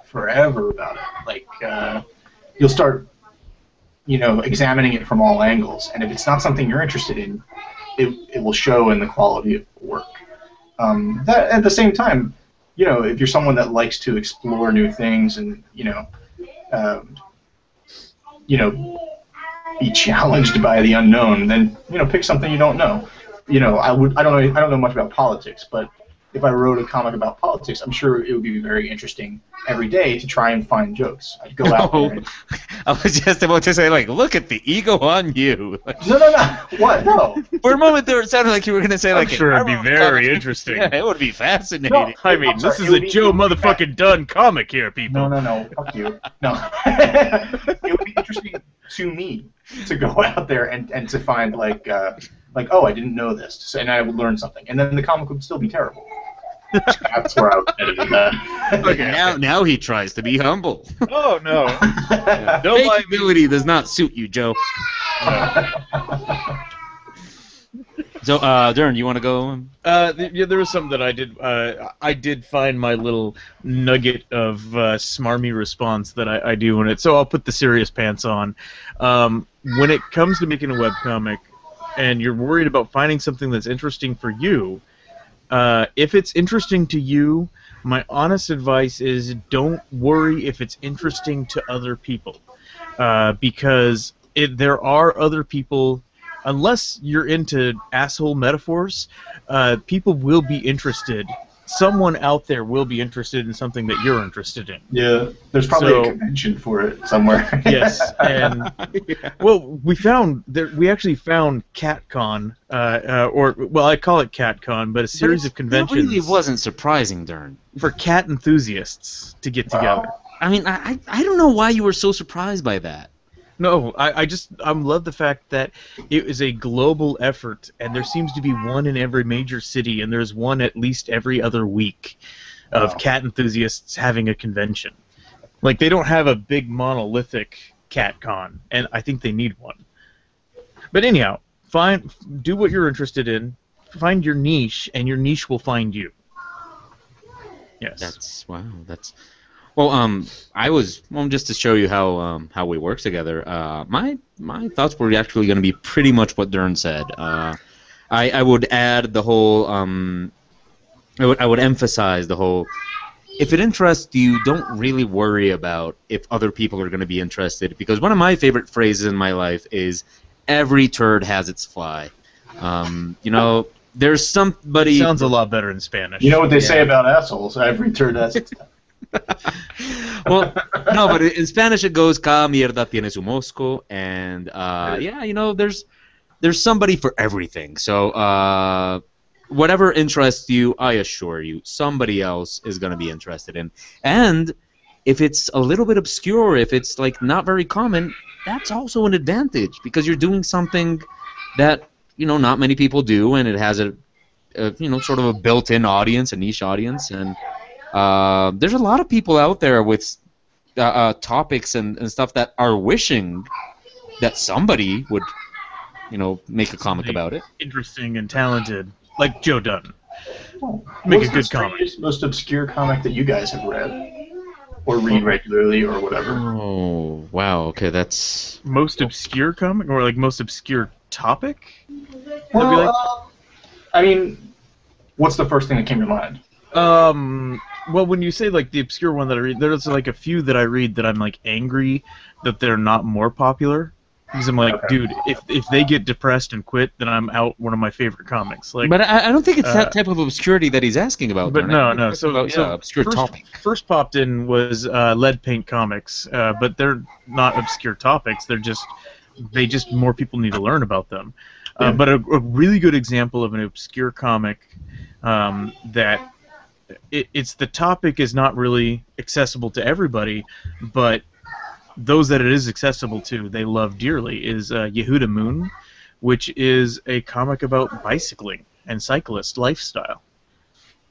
forever about it. You'll start, examining it from all angles, and if it's not something you're interested in, it will show in the quality of the work. That at the same time, if you're someone that likes to explore new things and be challenged by the unknown, then pick something you don't know. I don't know much about politics, but if I wrote a comic about politics, I'm sure it would be very interesting every day to try and find jokes. I'd go out there. And... I was just about to say, look at the ego on you. No. What? No. For a moment there, it sounded like you were going to say, I'm sure it'd be very interesting. Yeah, it would be fascinating. No. I mean, I'm sorry, this is it would a be- Joe motherfucking Dunn comic here, people. No. Fuck you. No. It would be interesting to me to go out there and to find oh, I didn't know this, and I would learn something, and then the comic would still be terrible. That's where I would edit that. Okay, now he tries to be humble. Oh, no. Don't Fake mind me. humility does not suit you, Joe. So, Darren, you want to go? There was something that I did. I did find my little nugget of smarmy response that I do in it. So I'll put the serious pants on. When it comes to making a webcomic, and you're worried about finding something that's interesting for you, if it's interesting to you, my honest advice is don't worry if it's interesting to other people, because there are other people. Unless you're into asshole metaphors, people will be interested. Someone out there will be interested in something that you're interested in. Yeah, there's probably a convention for it somewhere. Yes, and well, we actually found CatCon, I call it CatCon, but a series of conventions. It really wasn't surprising, Darren. For cat enthusiasts to get together. I mean, I don't know why you were so surprised by that. No, I love the fact that it is a global effort, and there seems to be one in every major city, and there's one at least every other week of cat enthusiasts having a convention. Like, they don't have a big monolithic cat con, and I think they need one. But anyhow, do what you're interested in, find your niche, and your niche will find you. Yes. Well, just to show you how we work together. My thoughts were actually going to be pretty much what Darren said. I would add the whole I would emphasize the whole, if it interests you, don't really worry about if other people are going to be interested, because one of my favorite phrases in my life is every turd has its fly. You know, there's somebody. Sounds a lot better in Spanish. You know what they say about assholes? Every turd has its Well, no, but in Spanish it goes "Cada mierda tiene su mosco," and yeah, you know, there's somebody for everything. So whatever interests you, I assure you, somebody else is going to be interested in. And if it's a little bit obscure, if it's like not very common, that's also an advantage, because you're doing something that, you know, not many people do, and it has a you know, sort of a built-in audience, a niche audience, and there's a lot of people out there with topics and stuff that are wishing that somebody would, you know, make a comic about it. Interesting and talented, like Joe Dunn. Make a good comic. What's the most obscure comic that you guys have read? Or read regularly, or whatever? Oh, wow, okay, that's... Most obscure comic, or like most obscure topic? Well, I mean, what's the first thing that came to mind? Well, when you say like the obscure one that I read, there's like a few that I read that I'm like angry that they're not more popular. Because I'm like, dude, if they get depressed and quit, then I'm out one of my favorite comics. Like, but I don't think it's that type of obscurity that he's asking about. But no. So obscure topic. First popped in was lead paint comics, but they're not obscure topics. They just more people need to learn about them. But a really good example of an obscure comic that it's the topic is not really accessible to everybody, but those that it is accessible to, they love dearly, is Yehuda Moon, which is a comic about bicycling and cyclist lifestyle.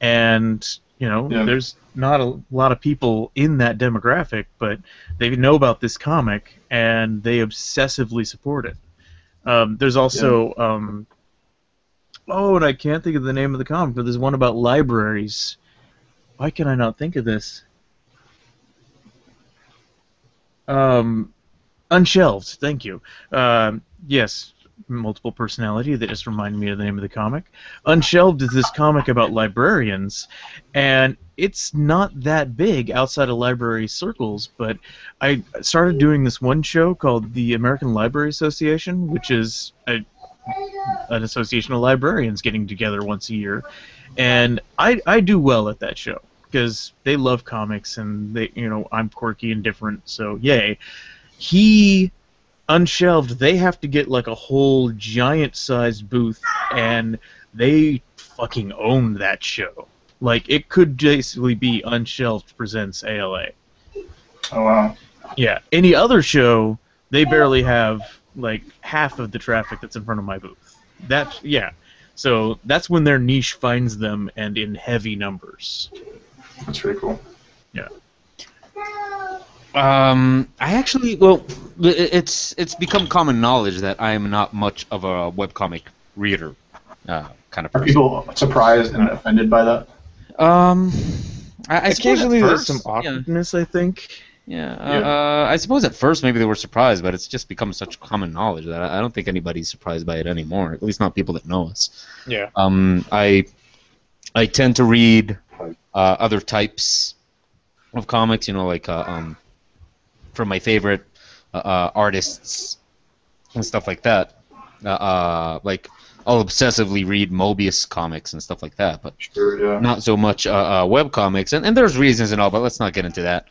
And, you know, there's not a lot of people in that demographic, but they know about this comic, and they obsessively support it. There's also, and I can't think of the name of the comic, but there's one about libraries. Why can I not think of this? Unshelved, thank you. Yes, multiple personality, that just reminded me of the name of the comic. Unshelved is this comic about librarians, and it's not that big outside of library circles, but I started doing this one show called the American Library Association, which is an association of librarians getting together once a year, and I do well at that show, because they love comics, and they, you know, I'm quirky and different, so yay. Unshelved, they have to get like a whole giant-sized booth, and they fucking own that show. Like, it could basically be Unshelved presents ALA. Oh, wow. Yeah. Any other show, they barely have like half of the traffic that's in front of my booth. So that's when their niche finds them, and in heavy numbers. That's pretty cool. Yeah. I actually, well, it's become common knowledge that I am not much of a webcomic reader kind of person. Are people surprised and offended by that? I Occasionally suppose there's some awkwardness, I think. Yeah, I suppose at first maybe they were surprised, but it's just become such common knowledge that I don't think anybody's surprised by it anymore. At least not people that know us. Yeah. I tend to read other types of comics, you know, like from my favorite artists and stuff like that. Like, I'll obsessively read Mobius comics and stuff like that, but not so much web comics. And there's reasons and all, but let's not get into that.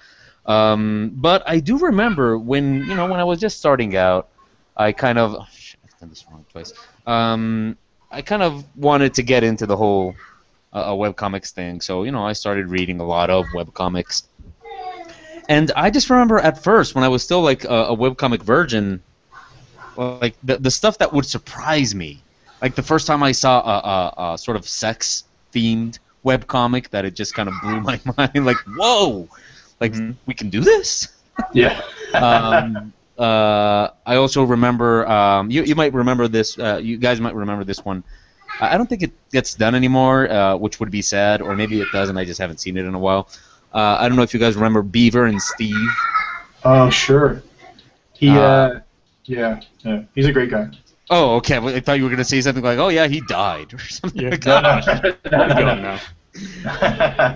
But I do remember when I was just starting out, I kind of I've done this wrong twice. I kind of wanted to get into the whole webcomics thing, so I started reading a lot of webcomics. And I just remember at first, when I was still like a webcomic virgin, like the stuff that would surprise me. Like the first time I saw a sort of sex-themed webcomic, that it just kind of blew my mind. Like, whoa! Like, we can do this? Yeah. I also remember, you might remember this, you guys might remember this one. I don't think it gets done anymore, which would be sad, or maybe it does and I just haven't seen it in a while. I don't know if you guys remember Beaver and Steve. Oh, sure. He, yeah, he's a great guy. Oh, okay. Well, I thought you were gonna say something like, "Oh yeah, he died" or something Yeah. like No, that. no, We're no, going no.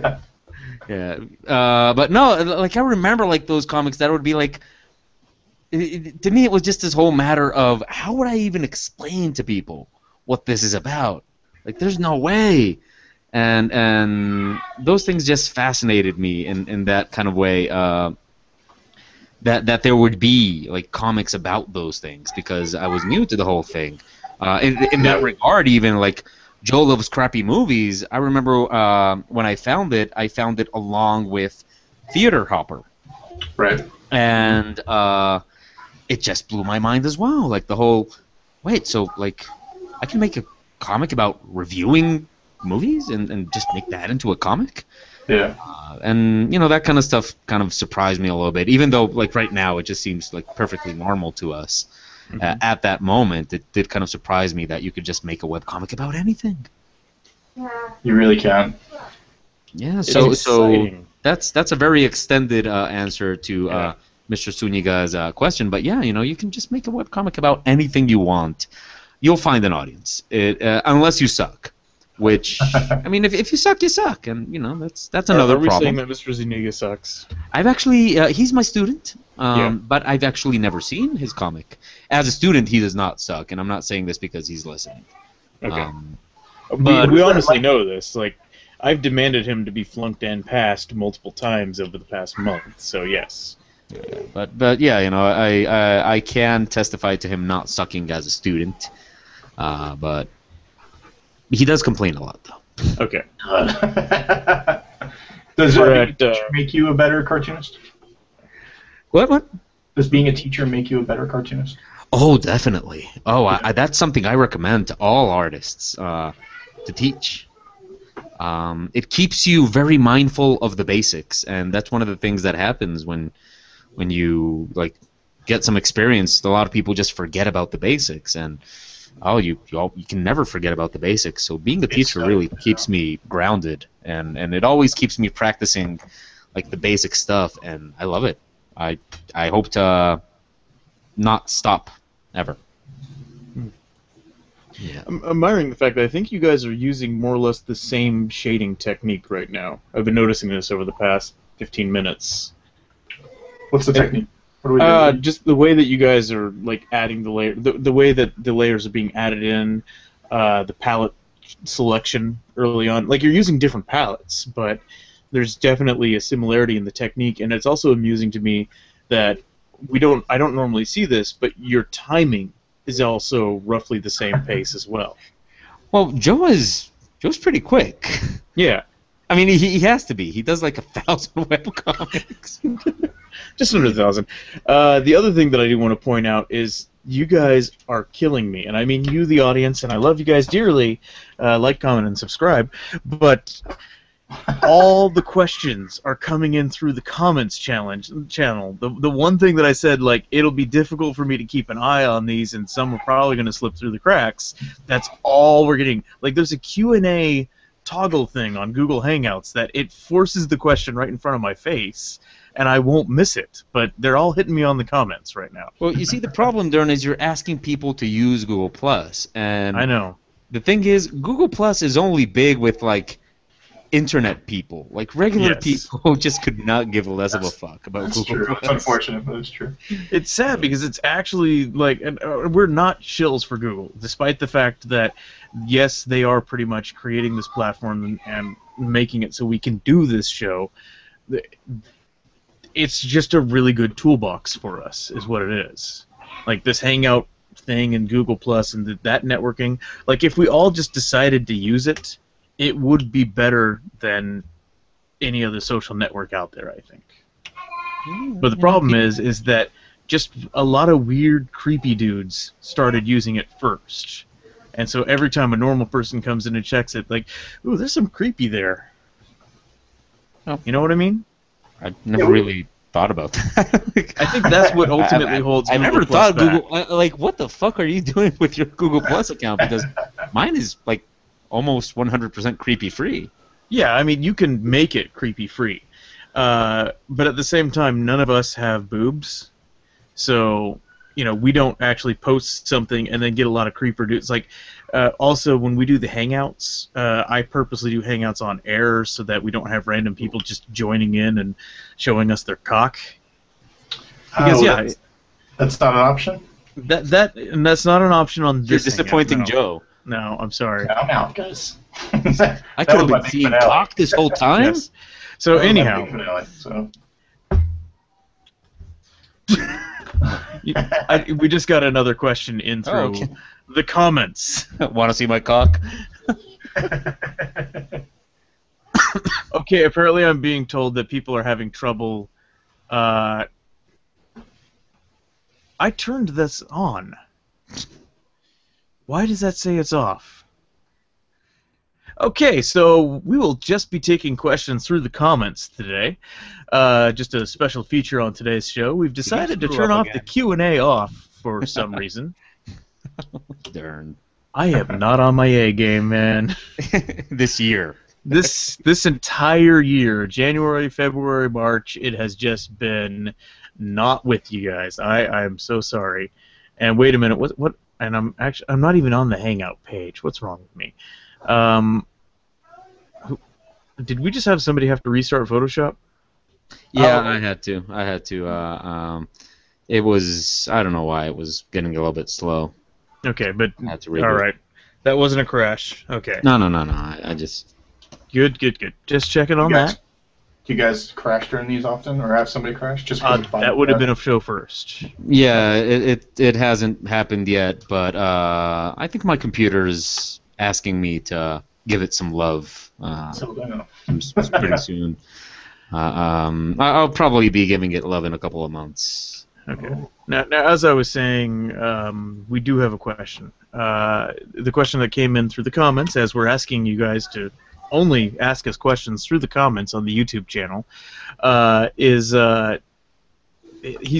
now. Yeah, but no, like I remember like those comics that would be like, to me it was just this whole matter of how would I even explain to people what this is about? Like, there's no way, and those things just fascinated me in that kind of way. That there would be like comics about those things because I was new to the whole thing. In that regard, even like Joe Loves Crappy Movies, I remember when I found it along with Theater Hopper, Right. and it just blew my mind as well. Like the whole, wait, so like I can make a comic about reviewing movies and just make that into a comic? Yeah. And that kind of stuff kind of surprised me a little bit, even though like right now it just seems like perfectly normal to us. At that moment, it did kind of surprise me that you could just make a webcomic about anything. You really can. Yeah, It's so exciting. that's a very extended answer to Mr. Suniga's question, but yeah, you can just make a webcomic about anything you want. You'll find an audience, unless you suck. Which, I mean, if you suck, you suck, and that's another Are we problem. saying that Mr. Zuniga sucks? I've actually, he's my student, Yeah. but I've actually never seen his comic. As a student, he does not suck, and I'm not saying this because he's listening. Okay. But we honestly know this. Like, I've demanded him to be flunked and passed multiple times over the past month. So yes. but yeah, I can testify to him not sucking as a student, but he does complain a lot, though. Okay. Does We're being a teacher make you a better cartoonist? What? Does being a teacher make you a better cartoonist? Oh, definitely. Oh, that's something I recommend to all artists to teach. It keeps you very mindful of the basics, and that's one of the things that happens when you like get some experience. A lot of people just forget about the basics, and you can never forget about the basics. So being a teacher really keeps me grounded, and it always keeps me practicing like the basic stuff, and I love it. I hope to not stop ever. Yeah. I'm admiring the fact that I think you guys are using more or less the same shading technique right now. I've been noticing this over the past 15 minutes. What's the technique? What do we do? Just the way that you guys are like adding the layer, the way that the layers are being added in, the palette selection early on. Like, you're using different palettes, but there's definitely a similarity in the technique, and it's also amusing to me that I don't normally see this, but your timing is also roughly the same pace as well. Well, Joe's pretty quick. Yeah. I mean, he has to be. He does like 1,000 webcomics. Just under 1,000. The other thing that I do want to point out is you guys are killing me, and I mean you, the audience, and I love you guys dearly. Like, comment, and subscribe. But all the questions are coming in through the comments channel. The one thing that I said, like, it'll be difficult for me to keep an eye on these, and some are probably going to slip through the cracks. That's all we're getting. Like, there's a Q&A toggle thing on Google Hangouts that it forces the question right in front of my face, and I won't miss it. But they're all hitting me on the comments right now. Well, you see, the problem, Darren, is you're asking people to use Google Plus, and I know. the thing is, Google Plus is only big with like internet people. Like regular people just could not give less of a fuck about That's Google true. Plus. It's unfortunate, but it's true. It's sad because it's actually like, and we're not shills for Google, despite the fact that yes, they are pretty much creating this platform and making it so we can do this show. It's just a really good toolbox for us, is what it is. Like this Hangout thing and Google Plus and that networking. Like if we all just decided to use it, it would be better than any other social network out there, I think. But the problem is that just a lot of weird, creepy dudes started using it first. And so every time a normal person comes in and checks it, like, ooh, there's some creepy there. Oh. You know what I mean? I never really thought about that. I think that's what ultimately holds I Google never Plus thought back. Google, like, what the fuck are you doing with your Google Plus account? Because mine is, like, almost 100% creepy free. Yeah, I mean, you can make it creepy free. But at the same time, none of us have boobs. So we don't actually post something and then get a lot of creeper dudes. Like, also when we do the hangouts, I purposely do hangouts on air so that we don't have random people just joining in and showing us their cock. Because that's not an option. That's not an option on this. You're disappointing hangout, Joe. No, I'm sorry. Yeah, I'm out, guys. I could have been seeing cock this whole time. Yes. So anyhow, we just got another question in through the comments. Want to see my cock? Okay, apparently I'm being told that people are having trouble. I turned this on. Why does that say it's off? Okay, so we will just be taking questions through the comments today. Just a special feature on today's show. We've decided to turn off the Q&A off for some reason. Darn. I am not on my A game, man. This year. This entire year, January, February, March, it has just been not with you guys. I'm so sorry. And wait a minute, what? And I'm not even on the Hangout page. What's wrong with me? Did we just have somebody have to restart Photoshop? Yeah, I had to. It was, I don't know why, it was getting a little bit slow. Okay, but I had to reboot. all right. That wasn't a crash. Okay. No. I just... Good. Just checking on that. Do you guys crash during these often, or have somebody crash? Just that would have been a show first. Yeah, it hasn't happened yet, but I think my computer's asking me to give it some love pretty soon. I'll probably be giving it love in a couple of months. Okay. Now, as I was saying, we do have a question. The question that came in through the comments, as we're asking you guys to only ask us questions through the comments on the YouTube channel, he's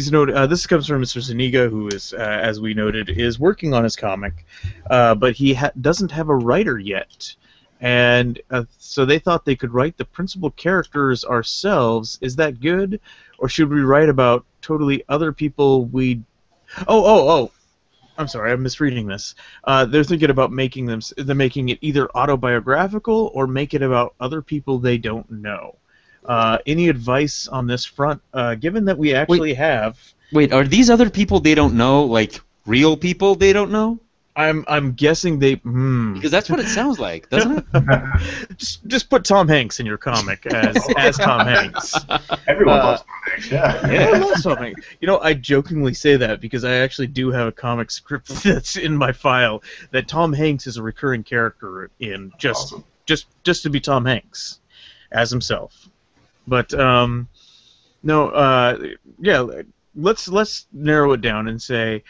noted. This comes from Mr. Zuniga, who is, as we noted, is working on his comic, but he doesn't have a writer yet. And so they thought they could write the principal characters ourselves. Is that good, or should we write about totally other people we? Oh! I'm sorry, I'm misreading this. They're thinking about making it either autobiographical or make it about other people they don't know. Any advice on this front? Given that we actually have. Wait, are these other people they don't know like real people they don't know? I'm guessing they. Because that's what it sounds like, doesn't it? just put Tom Hanks in your comic as Tom Hanks. Everyone loves Tom Hanks. Yeah. Everyone loves Tom Hanks. I jokingly say that because I actually do have a comic script that's in my file that Tom Hanks is a recurring character in, just to be Tom Hanks as himself. But let's narrow it down and say.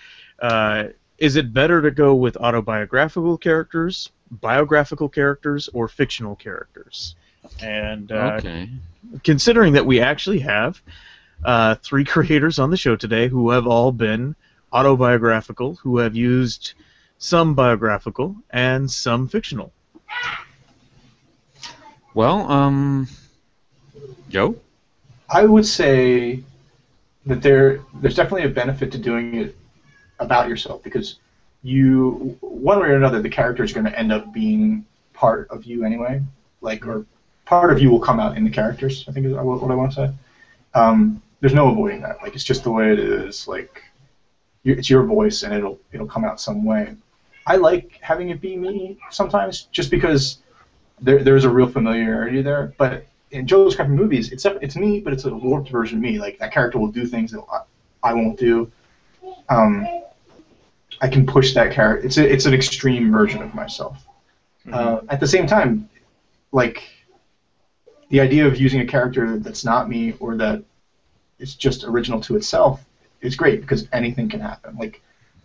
Is it better to go with autobiographical characters, biographical characters, or fictional characters? And considering that we actually have 3 creators on the show today who have all been autobiographical, who have used some biographical and some fictional. Well, Joe? I would say that there's definitely a benefit to doing it about yourself, because you, one way or another, the character is going to end up being part of you anyway, or part of you will come out in the characters, I think is what I want to say. There's no avoiding that. It's just the way it is. It's your voice, and it'll come out some way. I like having it be me sometimes, just because there's a real familiarity there. But in Joe's Crappy Movies, it's me, but it's a warped version of me. That character will do things that I won't do. I can push that character. It's an extreme version of myself. At the same time, the idea of using a character that's not me or that is just original to itself is great, because anything can happen.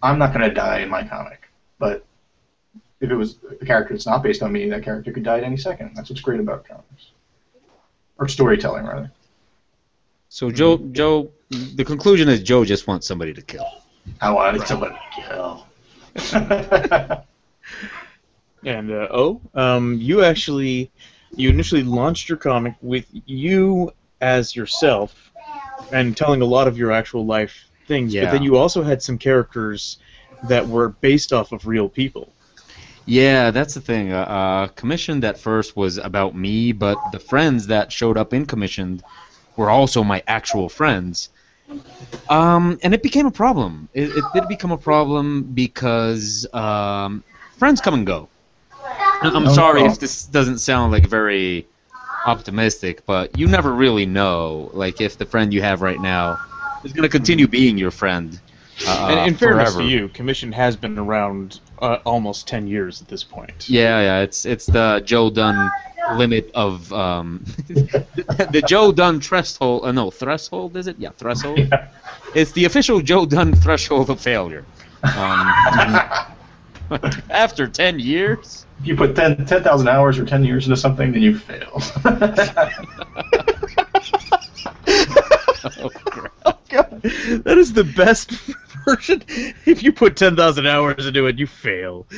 I'm not going to die in my comic, but if it was a character that's not based on me, that character could die at any second. That's what's great about comics. Or storytelling, rather. So Joe, the conclusion is Joe just wants somebody to kill. I wanted somebody to kill. And you initially launched your comic with you as yourself, and telling a lot of your actual life things, Yeah. but then you also had some characters that were based off of real people. Yeah, that's the thing. Commissioned at first was about me, but the friends that showed up in Commissioned were also my actual friends. And it became a problem. It did become a problem because friends come and go. I'm sorry if this doesn't sound like very optimistic, but you never really know, like, if the friend you have right now is going to continue being your friend. And in fairness forever. to you, Commission has been around almost 10 years at this point. Yeah, it's the Joe Dunn limit of the Joe Dunn threshold. No, threshold is it? Yeah, threshold. Yeah. It's the official Joe Dunn threshold of failure. After 10 years. If you put 10,000 hours or 10 years into something, then you failed. Oh, crap. Oh, God. That is the best version. If you put 10,000 hours into it, you fail.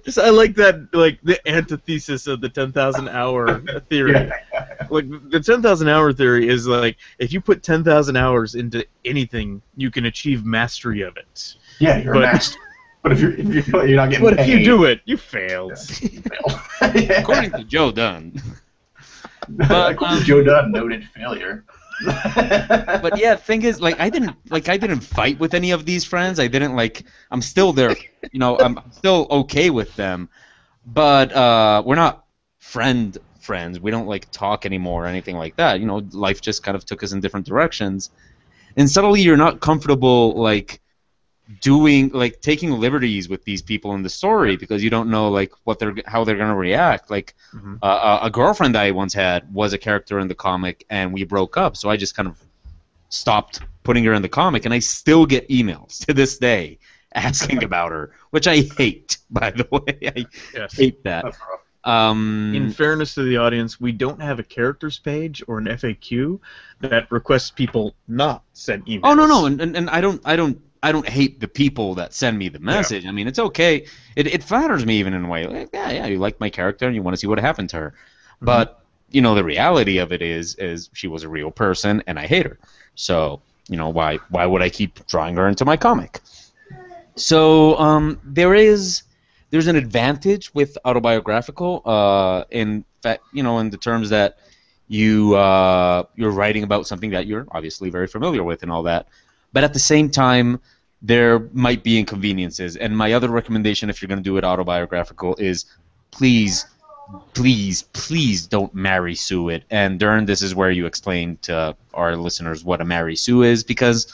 Just, I like that, like, the antithesis of the 10,000 hour theory. Yeah. Like, the 10,000 hour theory is like, if you put 10,000 hours into anything, you can achieve mastery of it. Yeah, you're a master. But if you're not getting But paid, if you do it, you failed. you failed. Yeah. According to Joe Dunn. But, According to Joe Dunn, noted failure. But yeah, thing is, like, I didn't fight with any of these friends. I'm still there, I'm still okay with them, but we're not friends. We don't, like, talk anymore or anything like that. Life just kind of took us in different directions, and suddenly you're not comfortable, like, taking liberties with these people in the story because you don't know, like, how they're gonna react. Like, a girlfriend I once had was a character in the comic, and we broke up, so I just kind of stopped putting her in the comic, and I still get emails to this day asking about her, which I hate, by the way. I hate that. That's rough. In fairness to the audience, we don't have a characters page or an FAQ that requests people not send emails. Oh no, and I don't hate the people that send me the message. Yeah. I mean, it's okay. It flatters me even in a way. Like, yeah, you like my character and you want to see what happened to her. Mm-hmm. But the reality of it is she was a real person and I hate her. So why would I keep drawing her into my comic? So there's an advantage with autobiographical in fact, in the terms that you're writing about something that you're obviously very familiar with and all that. But at the same time, there might be inconveniences. And my other recommendation, if you're going to do it autobiographical, is please don't Mary Sue it. And Dern, this is where you explain to our listeners what a Mary Sue is, because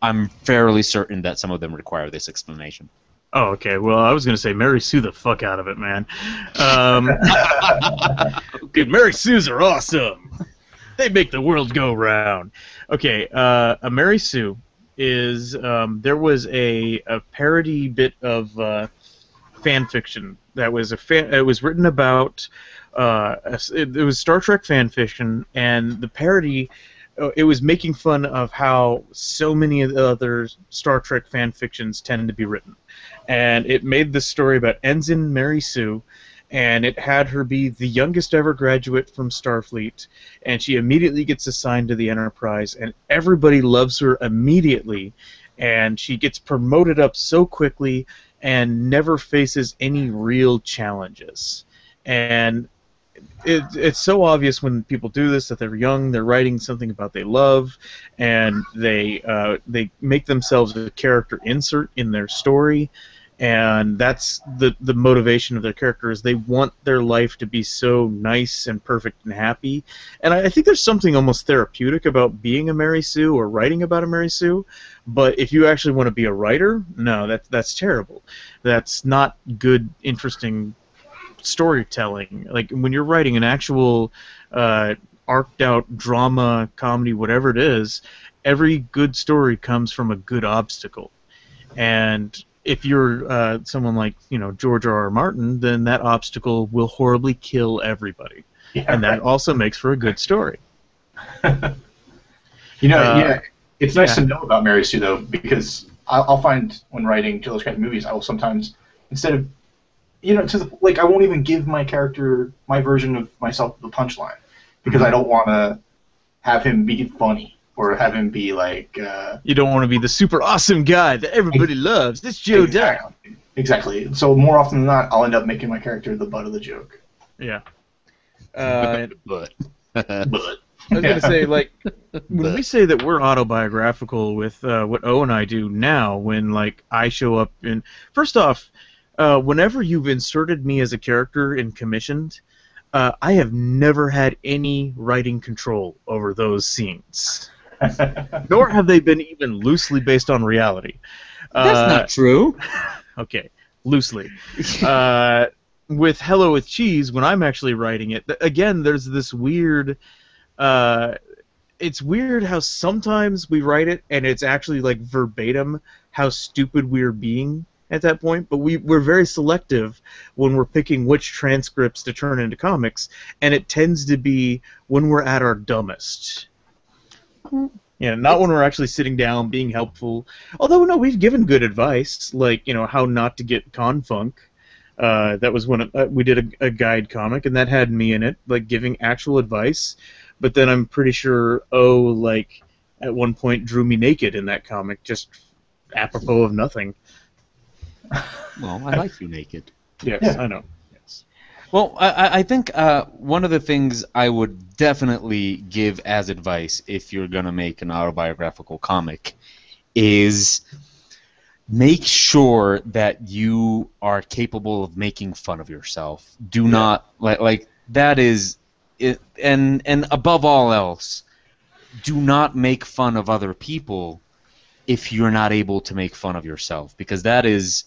I'm fairly certain that some of them require this explanation. Oh, okay. Well, I was going to say Mary Sue the fuck out of it, man. Dude, Mary Sues are awesome. They make the world go round. Okay, a Mary Sue is there was a parody bit of fan fiction that was it was written about it was Star Trek fan fiction, and the parody it was making fun of how so many of the other Star Trek fan fictions tend to be written, and it made this story about Ensign Mary Sue. And it had her be the youngest ever graduate from Starfleet, and she immediately gets assigned to the Enterprise, and everybody loves her immediately, and she gets promoted up so quickly and never faces any real challenges. And it's so obvious when people do this that they're young, they're writing something about they love, and they make themselves a character insert in their story. And that's the motivation of their character, is they want their life to be so nice and perfect and happy. And I think there's something almost therapeutic about being a Mary Sue or writing about a Mary Sue. But if you actually want to be a writer, no, that's terrible. That's not good, interesting storytelling. Like, when you're writing an actual arced out drama, comedy, whatever it is, every good story comes from a good obstacle. And if you're someone like George R.R. Martin, then that obstacle will horribly kill everybody, and that also makes for a good story. Yeah, it's nice to know about Mary Sue though, because I'll find when writing children's cartoon movies, I will sometimes, instead of I won't even give my character my version of myself the punchline, because I don't want to have him be funny. or have him be like. You don't want to be the super awesome guy that everybody loves. It's Joe Dunn. Exactly. So more often than not, I'll end up making my character the butt of the joke. Yeah. But. I was gonna say, like, when we say that we're autobiographical with what O and I do now, when like I show up in, first off, whenever you've inserted me as a character in commissioned, I have never had any writing control over those scenes, nor have they been even loosely based on reality. That's not true. Okay, loosely. With Hello with Cheese, when I'm actually writing it, again, there's this weird. It's weird how sometimes we write it and it's actually like verbatim how stupid we're being at that point, but we're very selective when we're picking which transcripts to turn into comics, and it tends to be when we're at our dumbest. Yeah, not when we're actually sitting down being helpful. Although no, we've given good advice, like how not to get confunk. That was when we did a guide comic, and that had me in it, like giving actual advice. But then I'm pretty sure like at one point drew me naked in that comic, just apropos of nothing. Well, I like you naked. Yes, Yeah. I know. Yes. Well, I think one of the things I would definitely give as advice if you're going to make an autobiographical comic is make sure that you are capable of making fun of yourself. Do not, like that is, it, and above all else, do not make fun of other people if you're not able to make fun of yourself, because that is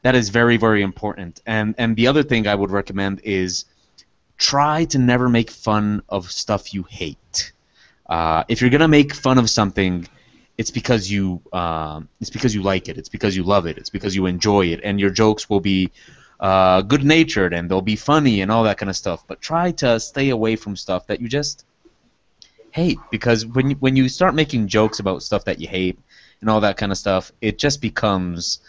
very, very important. And the other thing I would recommend is try to never make fun of stuff you hate. If you're gonna make fun of something, it's because you like it. It's because you love it. It's because you enjoy it, and your jokes will be good-natured and they'll be funny and all that kind of stuff. But try to stay away from stuff that you just hate, because when you start making jokes about stuff that you hate and all that kind of stuff, it just becomes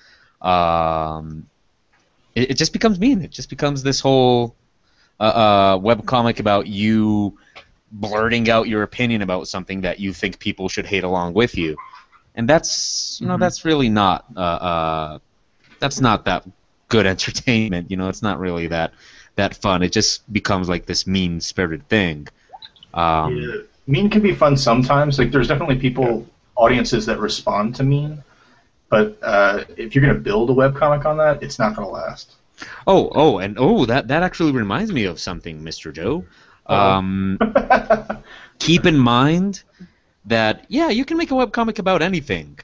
it just becomes mean. It just becomes this whole webcomic about you blurting out your opinion about something that you think people should hate along with you, and that's that's really not that's not that good entertainment. It's not really that fun. It just becomes like this mean-spirited thing. Mean can be fun sometimes. Like there's definitely audiences that respond to mean, but if you're gonna build a webcomic on that, it's not gonna last. That actually reminds me of something, Mr. Joe. Keep in mind that you can make a webcomic about anything,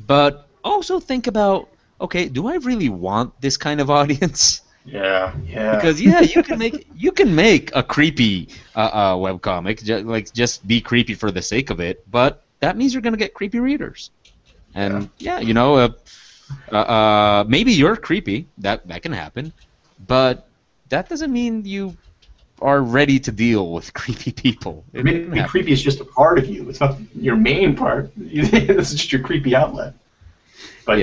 but also think about, okay, do I really want this kind of audience? Yeah. Because you can make a creepy webcomic, just be creepy for the sake of it, but that means you're gonna get creepy readers, and maybe you're creepy. That can happen, but that doesn't mean you are ready to deal with creepy people. Maybe creepy is just a part of you. It's not your main part. It's just your creepy outlet. But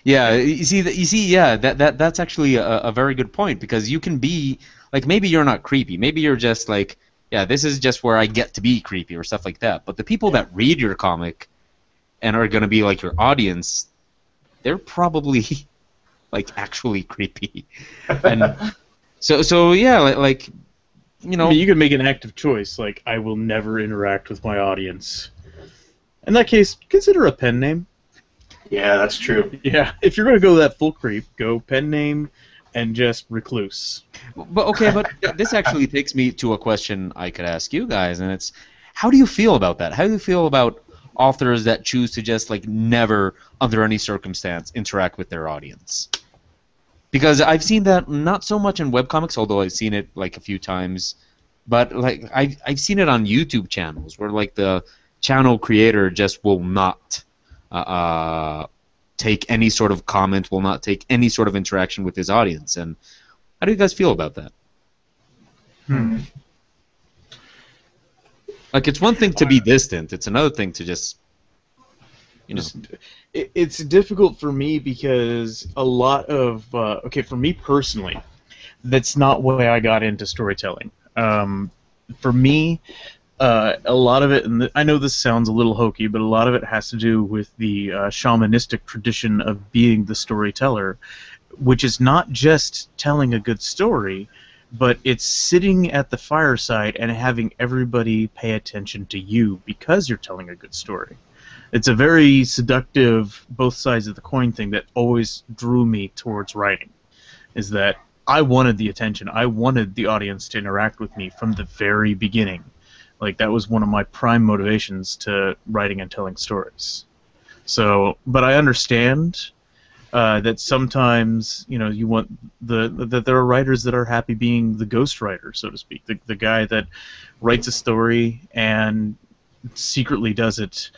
you see, that's actually a very good point, because you can be like, maybe you're not creepy. Maybe you're just like, this is just where I get to be creepy or stuff like that. But the people that read your comic and are going to be like your audience, they're probably like actually creepy. And so you can make an active choice, like, I will never interact with my audience. In that case, consider a pen name. Yeah, that's true. Yeah, if you're going to go that full creep, go pen name and just recluse. But this actually takes me to a question I could ask you guys, and it's, how do you feel about that? How do you feel about authors that choose to just like never, under any circumstance, interact with their audience? Because I've seen that not so much in webcomics, although I've seen it like a few times, but like I've seen it on YouTube channels where like the channel creator just will not take any sort of comment, will not take any sort of interaction with his audience. And how do you guys feel about that? Like, it's one thing to be distant, it's another thing to just, It's difficult for me because a lot of for me personally, that's not why I got into storytelling. For me, A lot of it, and I know this sounds a little hokey, but a lot of it has to do with the shamanistic tradition of being the storyteller, which is not just telling a good story, but it's sitting at the fireside and having everybody pay attention to you because you're telling a good story. It's a very seductive, both sides of the coin thing that always drew me towards writing, is that I wanted the attention. I wanted the audience to interact with me from the very beginning. Like, that was one of my prime motivations to writing and telling stories. So, but I understand that sometimes, you know, you want that there are writers that are happy being the ghost writer, so to speak, the guy that writes a story and secretly does it.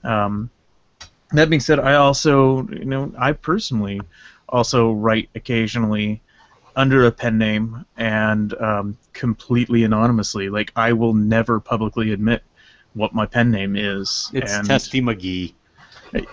That being said, I also, you know, I personally also write occasionally under a pen name and completely anonymously. Like, I will never publicly admit what my pen name is. It's Testy McGee.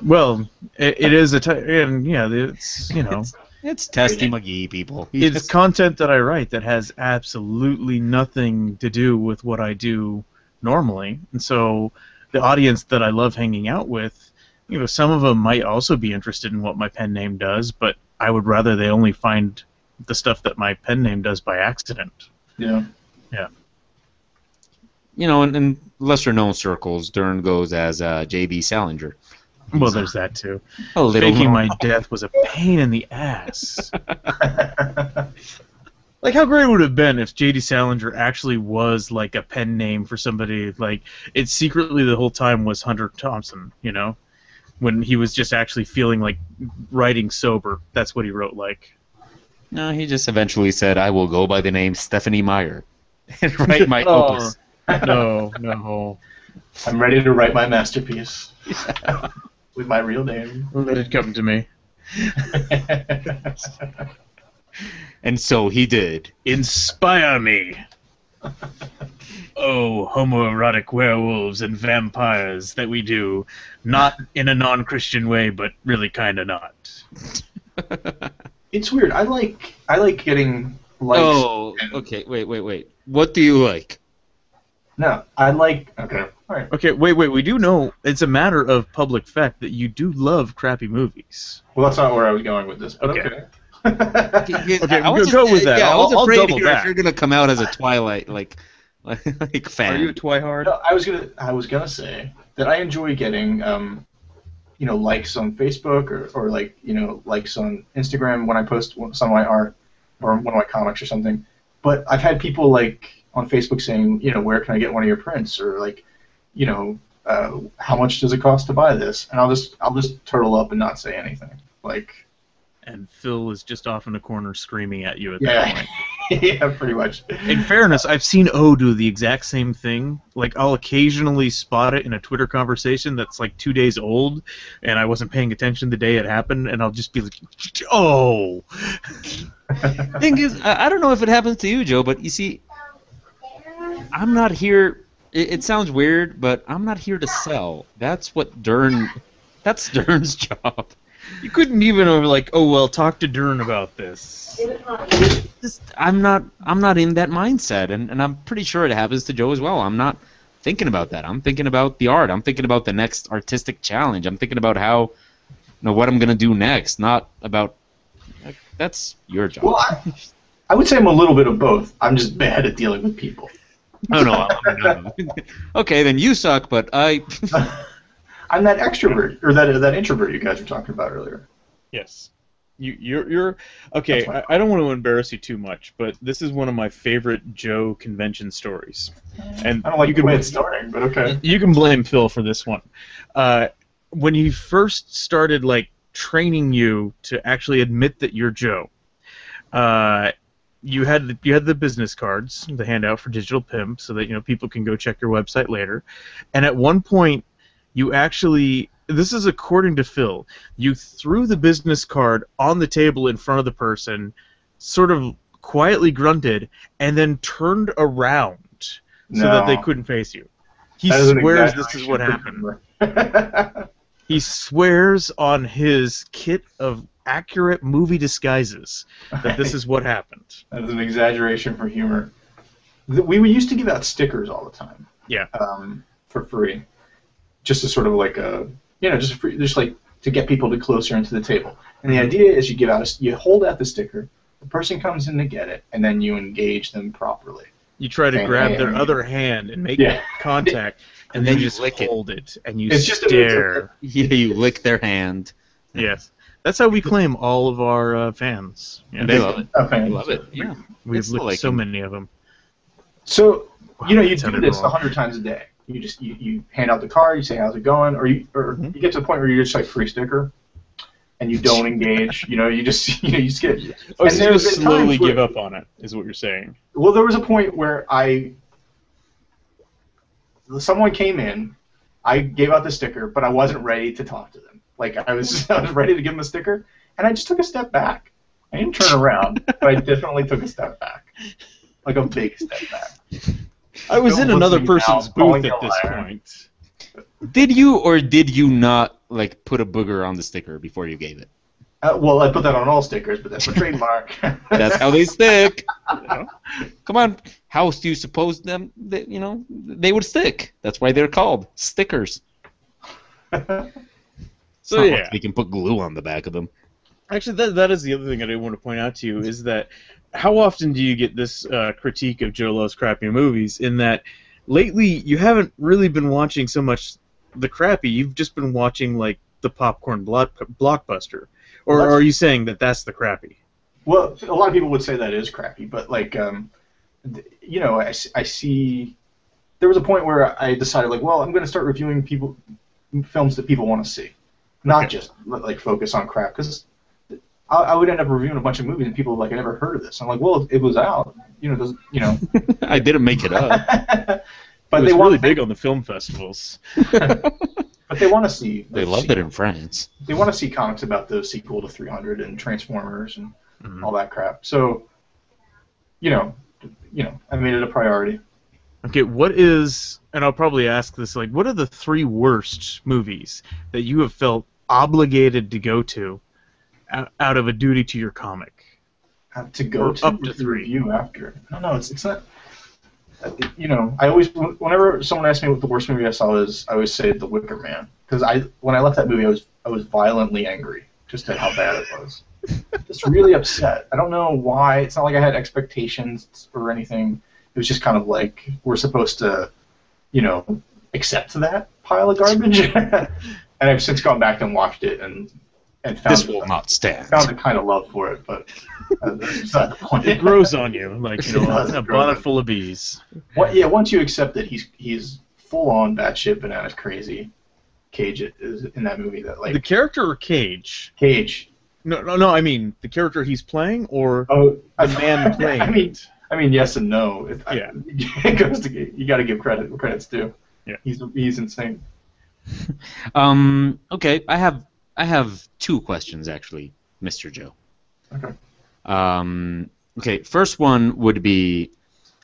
Well, it is and yeah, it's, you know, it's Testy McGee, people. It's content that I write that has absolutely nothing to do with what I do normally, and so the audience that I love hanging out with, you know, some of them might also be interested in what my pen name does, but I would rather they only find the stuff that my pen name does by accident. Yeah. Yeah. You know, in lesser-known circles, Dern goes as J.D. Salinger. Well, there's that too. Faking Faking my death was a pain in the ass. Like, how great would it have been if J.D. Salinger actually was like a pen name for somebody, like, it secretly the whole time was Hunter Thompson, you know? When he was just actually feeling like writing sober. That's what he wrote like. No, he just eventually said, I will go by the name Stephanie Meyer and write my opus. No. I'm ready to write my masterpiece. With my real name. Let it come to me. And so he did. Inspire me! Oh, homoerotic werewolves and vampires that we do, not in a non-Christian way, but really kind of not. It's weird. I like getting likes. Oh, okay. Wait. What do you like? No, I like. Okay, all right. Okay, wait. We do know it's a matter of public fact that you do love crappy movies. Well, that's not where I was going with this, but okay. Okay, I was go with that. Yeah, I was I'll afraid double if back. you're gonna come out as a Twilight like fan. Are you a Twihard? No, I was gonna say that I enjoy getting you know, likes on Facebook or like, you know, likes on Instagram when I post some of my art or one of my comics or something. But I've had people like on Facebook saying, you know, where can I get one of your prints, or like, you know, how much does it cost to buy this? And I'll just turtle up and not say anything. Like. And Phil is just off in the corner screaming at you at that point. Yeah, pretty much. In fairness, I've seen O do the exact same thing. Like, I'll occasionally spot it in a Twitter conversation that's like 2 days old, and I wasn't paying attention the day it happened, and I'll just be like, oh! Thing is, I don't know if it happens to you, Joe, but you see, I'm not here. It sounds weird, but I'm not here to sell. That's Dern's job. You couldn't even have like, oh well, talk to Dern about this. I'm not in that mindset, and I'm pretty sure it happens to Joe as well. I'm not thinking about that. I'm thinking about the art. I'm thinking about the next artistic challenge. I'm thinking about how, you know, what I'm gonna do next. Not about that's your job. Well, I would say I'm a little bit of both. I'm just bad at dealing with people. Oh no. Okay, then you suck, but I. I'm that extrovert or that introvert you guys were talking about earlier. Yes. You're okay. I don't want to embarrass you too much, but this is one of my favorite Joe convention stories. And I don't like the way it's starting, but okay. You can blame Phil for this one. When he first started like training you to actually admit that you're Joe, you had the business cards, the handout for Digital Pimp, so that, you know, people can go check your website later. And at one point, you actually, this is according to Phil, you threw the business card on the table in front of the person, sort of quietly grunted, and then turned around so that they couldn't face you. He swears this is what happened. He swears on his kit of accurate movie disguises that this is what happened. That is an exaggeration for humor. We used to give out stickers all the time. Yeah. For free, just to sort of like just like to get people to closer into the table. And the idea is you hold out the sticker, the person comes in to get it, and then you engage them properly. You try to grab their other hand and make contact, and then you just hold it and you stare. Yeah, you lick their hand. Yes. That's how we claim all of our fans. And they love it. Okay. They love it. Yeah. We've licked so many of them. So, you do this 100 times a day. You hand out the card, you say how's it going, or you get to the point where you're just like free sticker, and you don't engage. You just get. Oh, so you just slowly give up on it, is what you're saying. Well, there was a point where someone came in, I gave out the sticker, but I wasn't ready to talk to them. Like I was ready to give them a sticker, and I just took a step back. I didn't turn around, but I definitely took a step back, like a big step back. I was in another person's booth at this point. Did you or did you not like put a booger on the sticker before you gave it? Well, I put that on all stickers, but that's a trademark. That's how they stick. Come on, how else do you suppose they would stick? That's why they're called stickers. So yeah, we can put glue on the back of them. Actually, that is the other thing I did want to point out to you is that how often do you get this critique of Joe Loves Crappy Movies in that lately you haven't really been watching so much the crappy, you've just been watching like the popcorn blockbuster. Or are you saying that that's the crappy? Well, a lot of people would say that is crappy, but like, I see. There was a point where I decided, like, well, I'm going to start reviewing films that people want to see, not just like focus on crap. Because I would end up reviewing a bunch of movies and people like I never heard of this. I'm like, well, it was out. I didn't make it up. But they really big on the film festivals. But they want to see. They loved it in France. They want to see comics about the sequel to 300 and Transformers and all that crap. So, I made it a priority. Okay, what is, and I'll probably ask this, like, what are the 3 worst movies that you have felt obligated to go to out of a duty to your comic? To go or to up to 3. Review after. I don't know. It's not. I always, whenever someone asks me what the worst movie I saw is, I always say The Wicker Man, because when I left that movie, I was violently angry just at how bad it was, just really upset. I don't know why. It's not like I had expectations or anything. It was just kind of like we're supposed to, accept that pile of garbage. And I've since gone back and watched it and found this will not stand. Found a kind of love for it, but that's not the point. It grows on you, like a bonnet full of bees. Once you accept that he's full on batshit bananas crazy. Cage is in that movie that like the character or Cage. Cage. No. I mean the character he's playing or the man playing. I mean yes and no. It goes to you got to give credit where credit's due. Yeah. He's insane. Okay, I have 2 questions actually, Mr. Joe. Okay. Okay, first one would be,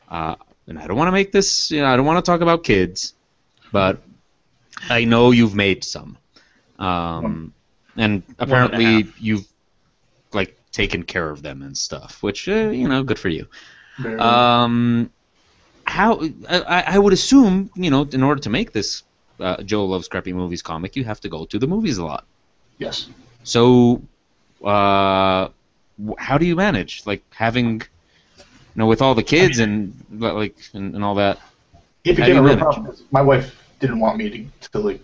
and I don't want to make this, I don't want to talk about kids, but I know you've made some, and apparently you've like taken care of them and stuff, which good for you. How I would assume in order to make this Joe Loves Crappy Movies comic, you have to go to the movies a lot. Yes. So, how do you manage, like having, with all the kids and all that? It became a real problem. My wife didn't want me to like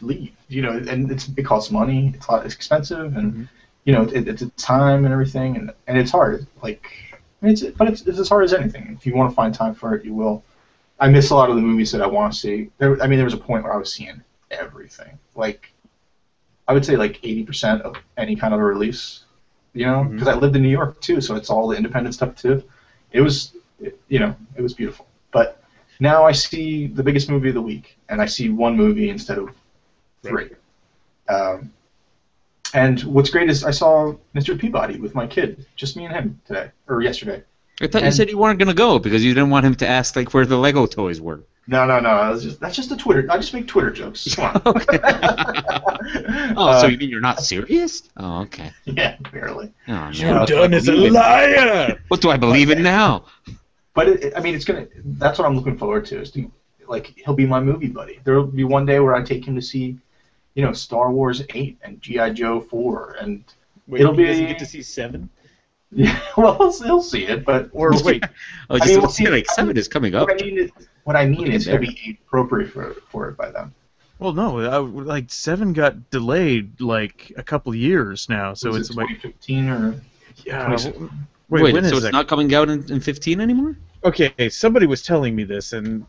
leave, and it costs money. It's expensive, and it's time and everything, and it's hard. It's as hard as anything. If you want to find time for it, you will. I miss a lot of the movies that I want to see. There was a point where I was seeing everything. Like, I would say like 80% of any kind of a release, because I lived in New York too, so it's all the independent stuff too. It was beautiful. But now I see the biggest movie of the week, and I see one movie instead of 3. And what's great is I saw Mr. Peabody with my kid, just me and him yesterday. I thought you said you weren't going to go because you didn't want him to ask like where the Lego toys were. No. That's just a Twitter. I just make Twitter jokes. Come on. Okay. So you mean you're not serious? Oh, okay. Yeah, barely. Oh, Joe Dunn is a liar. What do I believe in now? But it's gonna. That's what I'm looking forward to. like he'll be my movie buddy. There'll be one day where I take him to see, Star Wars 8 and G.I. Joe 4, and Wait, it'll he be. doesn't get to see 7? Yeah, well, he'll see it, but Or wait, Oh, I mean, just like 7 is coming up. what I mean is there. he'll be age appropriate for it by then. well, no, like 7 got delayed like a couple years now, so Was it's it like 2015 or yeah. 2016? Wait, when is so it's that? not coming out in 15 anymore? Okay, somebody was telling me this, and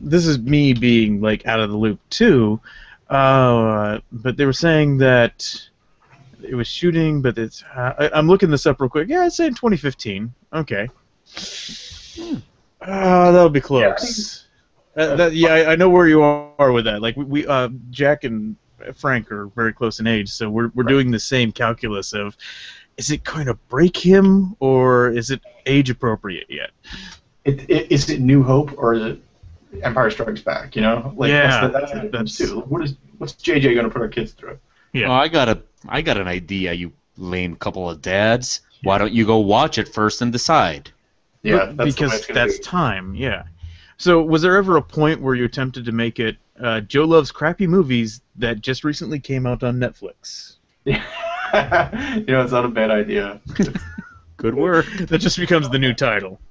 this is me being like out of the loop too. But they were saying that it was shooting, but it's. I'm looking this up real quick. Yeah, it's saying 2015. Okay. That'll be close. I know where you are with that. Like we Jack and Frank are very close in age, so we're doing the same calculus of. Is it going to break him, or is it age appropriate yet? Is it New Hope or is it Empire Strikes Back? Like Yeah, that's too. What's JJ going to put our kids through? Yeah. Oh, I got an idea, you lame couple of dads. Why don't you go watch it first and decide? Yeah, But- that's the way because it's gonna that's be. time. Yeah. So was there ever a point where you attempted to make it Joe Loves Crappy Movies that just recently came out on Netflix? It's not a bad idea. Good work. That just becomes the new title.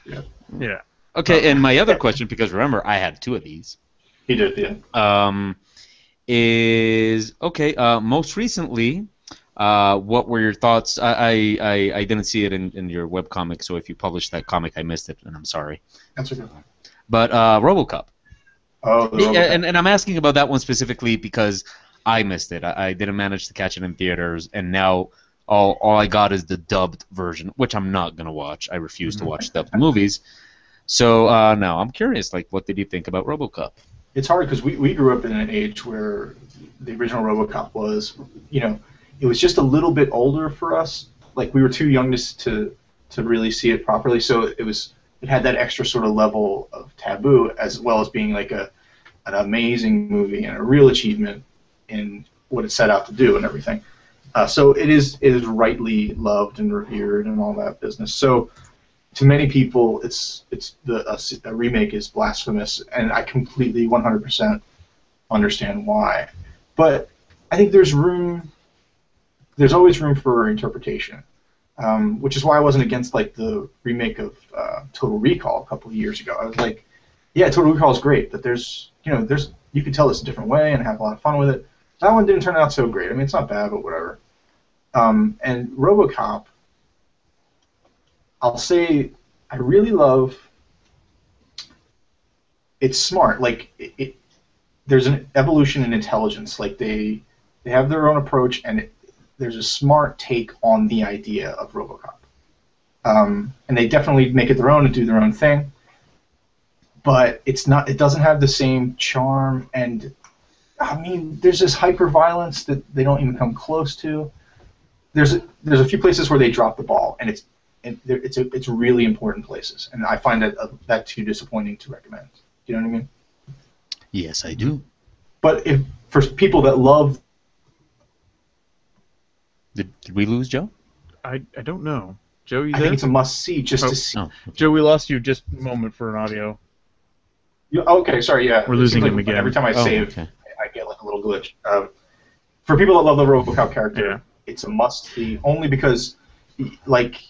Yeah. Yeah. Okay, and my other question, because remember, I had 2 of these. He did, yeah. Is okay. Most recently, what were your thoughts? I didn't see it in your webcomic, so if you published that comic, I missed it, and I'm sorry. That's okay. But RoboCop. Oh, the Yeah, RoboCop. and I'm asking about that one specifically because I missed it. I didn't manage to catch it in theaters, and now all I got is the dubbed version, which I'm not gonna watch. I refuse to watch dubbed movies. So now I'm curious. Like, what did you think about RoboCop? It's hard because we grew up in an age where the original RoboCop was, it was just a little bit older for us. Like we were too young to really see it properly. So it had that extra sort of level of taboo, as well as being like an amazing movie and a real achievement in what it set out to do and everything. So it is rightly loved and revered and all that business. So to many people, a remake is blasphemous, and I completely 100% understand why. But I think there's always room for interpretation, which is why I wasn't against like the remake of Total Recall a couple of years ago. I was like, yeah, Total Recall is great, but you can tell this a different way and have a lot of fun with it. That one didn't turn out so great. I mean, it's not bad, but whatever. And RoboCop, I'll say I really love. It's smart. Like there's an evolution in intelligence. Like they have their own approach, and there's a smart take on the idea of RoboCop. And they definitely make it their own and do their own thing. But it's not. It doesn't have the same charm, and I mean, there's this hyper violence that they don't even come close to. There's a few places where they drop the ball, and it's really important places, and I find that too disappointing to recommend. You know what I mean? Yes, I do. But for people that love, Did we lose Joe? I don't know. Joe, you I there? think it's a must see just to see. Oh, okay. Joe, we lost you just a moment for an audio. Okay, sorry, yeah. We're It losing seems like him again. Every time I Oh, save, okay. I get like a little glitch. For people that love the RoboCop character, Yeah. it's a must-see only because, like,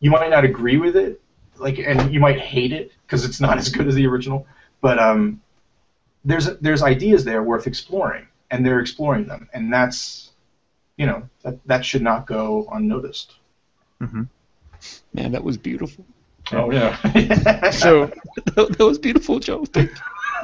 you might not agree with it, like, and you might hate it because it's not as good as the original. But there's ideas there worth exploring, and they're exploring them, and that's, that should not go unnoticed. Mm-hmm. Man, that was beautiful. Oh yeah. So. That was beautiful, Joe. Thank you.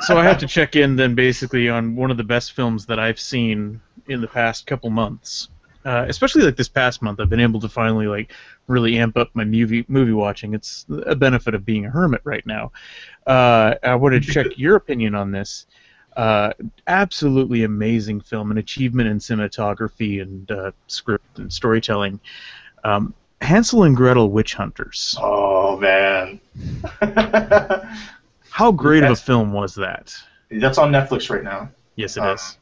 So I have to check in then basically on one of the best films that I've seen in the past couple months. Especially like this past month, I've been able to finally like really amp up my movie watching. It's a benefit of being a hermit right now. I wanted to check your opinion on this. Absolutely amazing film, an achievement in cinematography and script and storytelling. Hansel and Gretel Witch Hunters. Oh man. How great of a film was that? That's on Netflix right now. Yes, it is.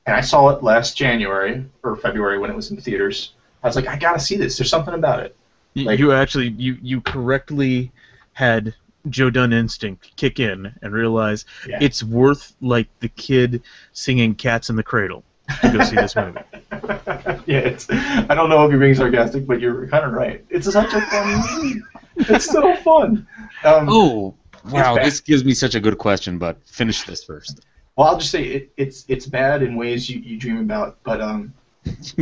And I saw it last January or February when it was in the theaters. I was like, I gotta see this. There's something about it. Like- You actually you correctly had Joe Dunn instinct kick in and realize Yeah. it's worth like the kid singing "Cats in the Cradle" to go see this movie. Yeah, I don't know if you're being sarcastic, but you're kind of right. It's such a fun movie. It's so fun. Oh, wow, bad. this gives me such a good question, but finish this first. Well, I'll just say it's bad in ways you dream about, but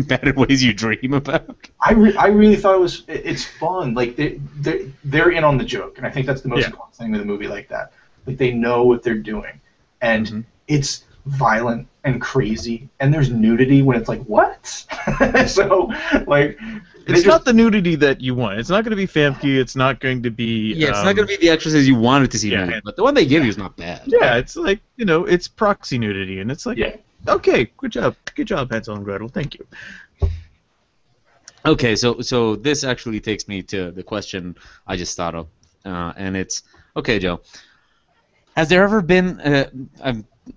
Bad in ways you dream about. I really thought it's fun. Like they're in on the joke, and I think that's the most important thing with a movie like that. Like they know what they're doing, and it's violent and crazy, and there's nudity when it's like what? So like it's not the nudity that you want. It's not going to be Famke. It's not going to be it's not going to be the extras you wanted to see, but the one they give you is not bad. Yeah, it's like it's proxy nudity, and it's like okay, good job, Hansel and Gretel. Thank you. Okay, so this actually takes me to the question I just thought of, and it's okay, Joe. Has there ever been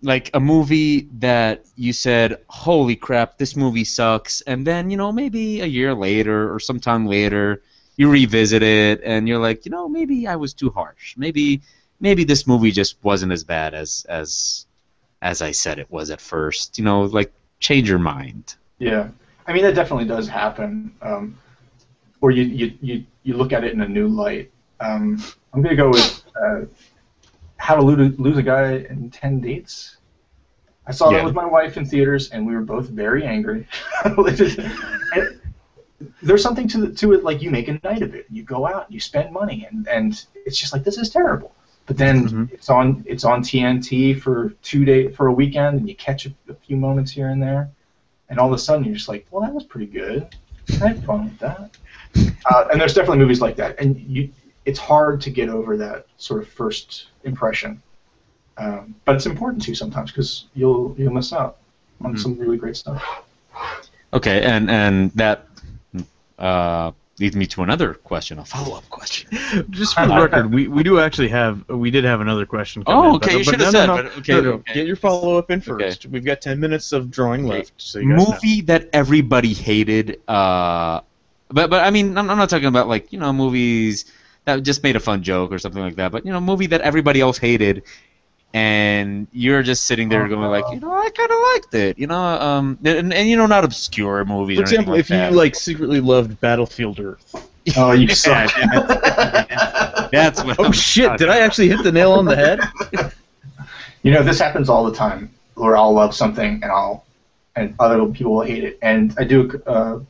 like a movie that you said, "Holy crap, this movie sucks," and then maybe a year later or sometime later you revisit it and you're like, maybe I was too harsh. Maybe this movie just wasn't as bad as I said it was at first. Like change your mind. Yeah, I mean that definitely does happen. Or you look at it in a new light. I'm gonna go with How to Lose a Guy in 10 Dates. I saw that with my wife in theaters, and we were both very angry. There's something to it, like you make a night of it. You go out, you spend money, and it's just like this is terrible. But then it's on TNT for 2 days, for a weekend, and you catch a few moments here and there, and all of a sudden you're just like, well, that was pretty good. I had fun with that. And there's definitely movies like that, and it's hard to get over that sort of first impression. But it's important to sometimes because you'll miss out on some really great stuff. Okay, and that leads me to another question, a follow-up question. Just for the record, we did have another question come in. Oh, okay, you should have said. Okay. Get your follow-up in first. Okay. We've got 10 minutes of drawing left. So you guys movie that everybody hated. But I mean, I'm not talking about like movies that just made a fun joke or something like that. But movie that everybody else hated, and you're just sitting there going like, I kind of liked it, and not obscure movies. For example, if you secretly loved Battlefield Earth. Oh, you suck. That's what. Oh shit! Did I actually hit the nail on the head? This happens all the time, where I'll love something and other people will hate it. And I do a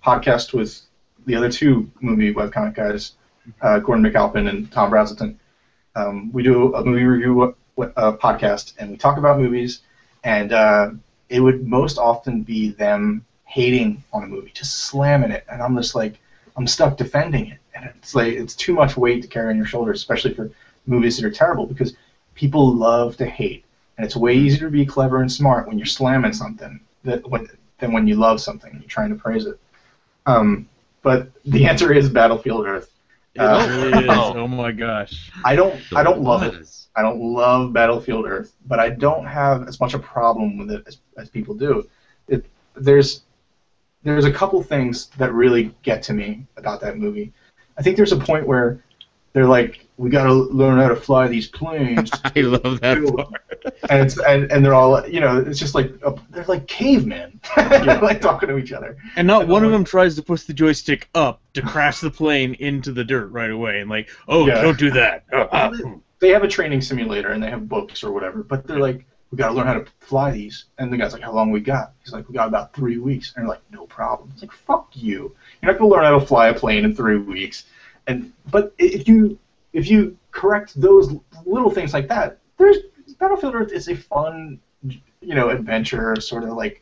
podcast with the other two movie webcomic guys, Gordon McAlpin and Tom Brazelton. We do a movie review podcast, and we talk about movies, and it would most often be them hating on a movie, just slamming it, and I'm just like, I'm stuck defending it, and it's like it's too much weight to carry on your shoulders, especially for movies that are terrible, because people love to hate, and it's way easier to be clever and smart when you're slamming something than when you love something and you're trying to praise it. But the answer is Battlefield Earth. It is. Oh my gosh. I don't love it. I don't love Battlefield Earth, but I don't have as much a problem with it as people do. There's a couple things that really get to me about that movie. I think there's a point where they're like, we got to learn how to fly these planes. I love that part. And they're all, it's just like they're like cavemen, like talking to each other. And not one of them tries to push the joystick up to crash the plane into the dirt right away, and like, don't do that. They have a training simulator and they have books or whatever, but they're like, we got to learn how to fly these. And the guy's like, how long we got? He's like, we got about 3 weeks. And they're like, no problem. It's like, fuck you. You're not going to learn how to fly a plane in 3 weeks. But if you correct those little things like that, Battlefield Earth is a fun, adventure, sort of like,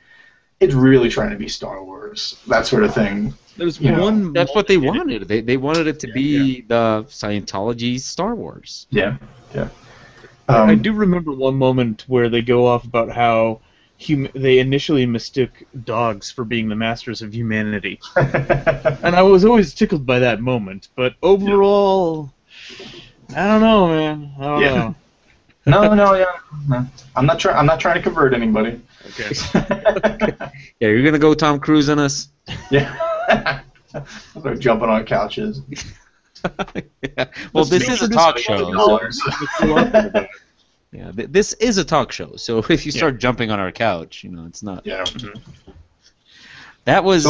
it's really trying to be Star Wars, that sort of thing. There's one. That's what they wanted. They wanted it to be the Scientology Star Wars. Yeah. I do remember one moment where they go off about how they initially mistook dogs for being the masters of humanity, and I was always tickled by that moment. But overall, I don't know, man. I don't know. No. I'm not trying to convert anybody. Okay. Yeah, you're gonna go Tom Cruise on us. Yeah. Start jumping on couches, Yeah. Well, this is a talk show. So, yeah, this is a talk show. So if you start jumping on our couch, it's not. Yeah. That was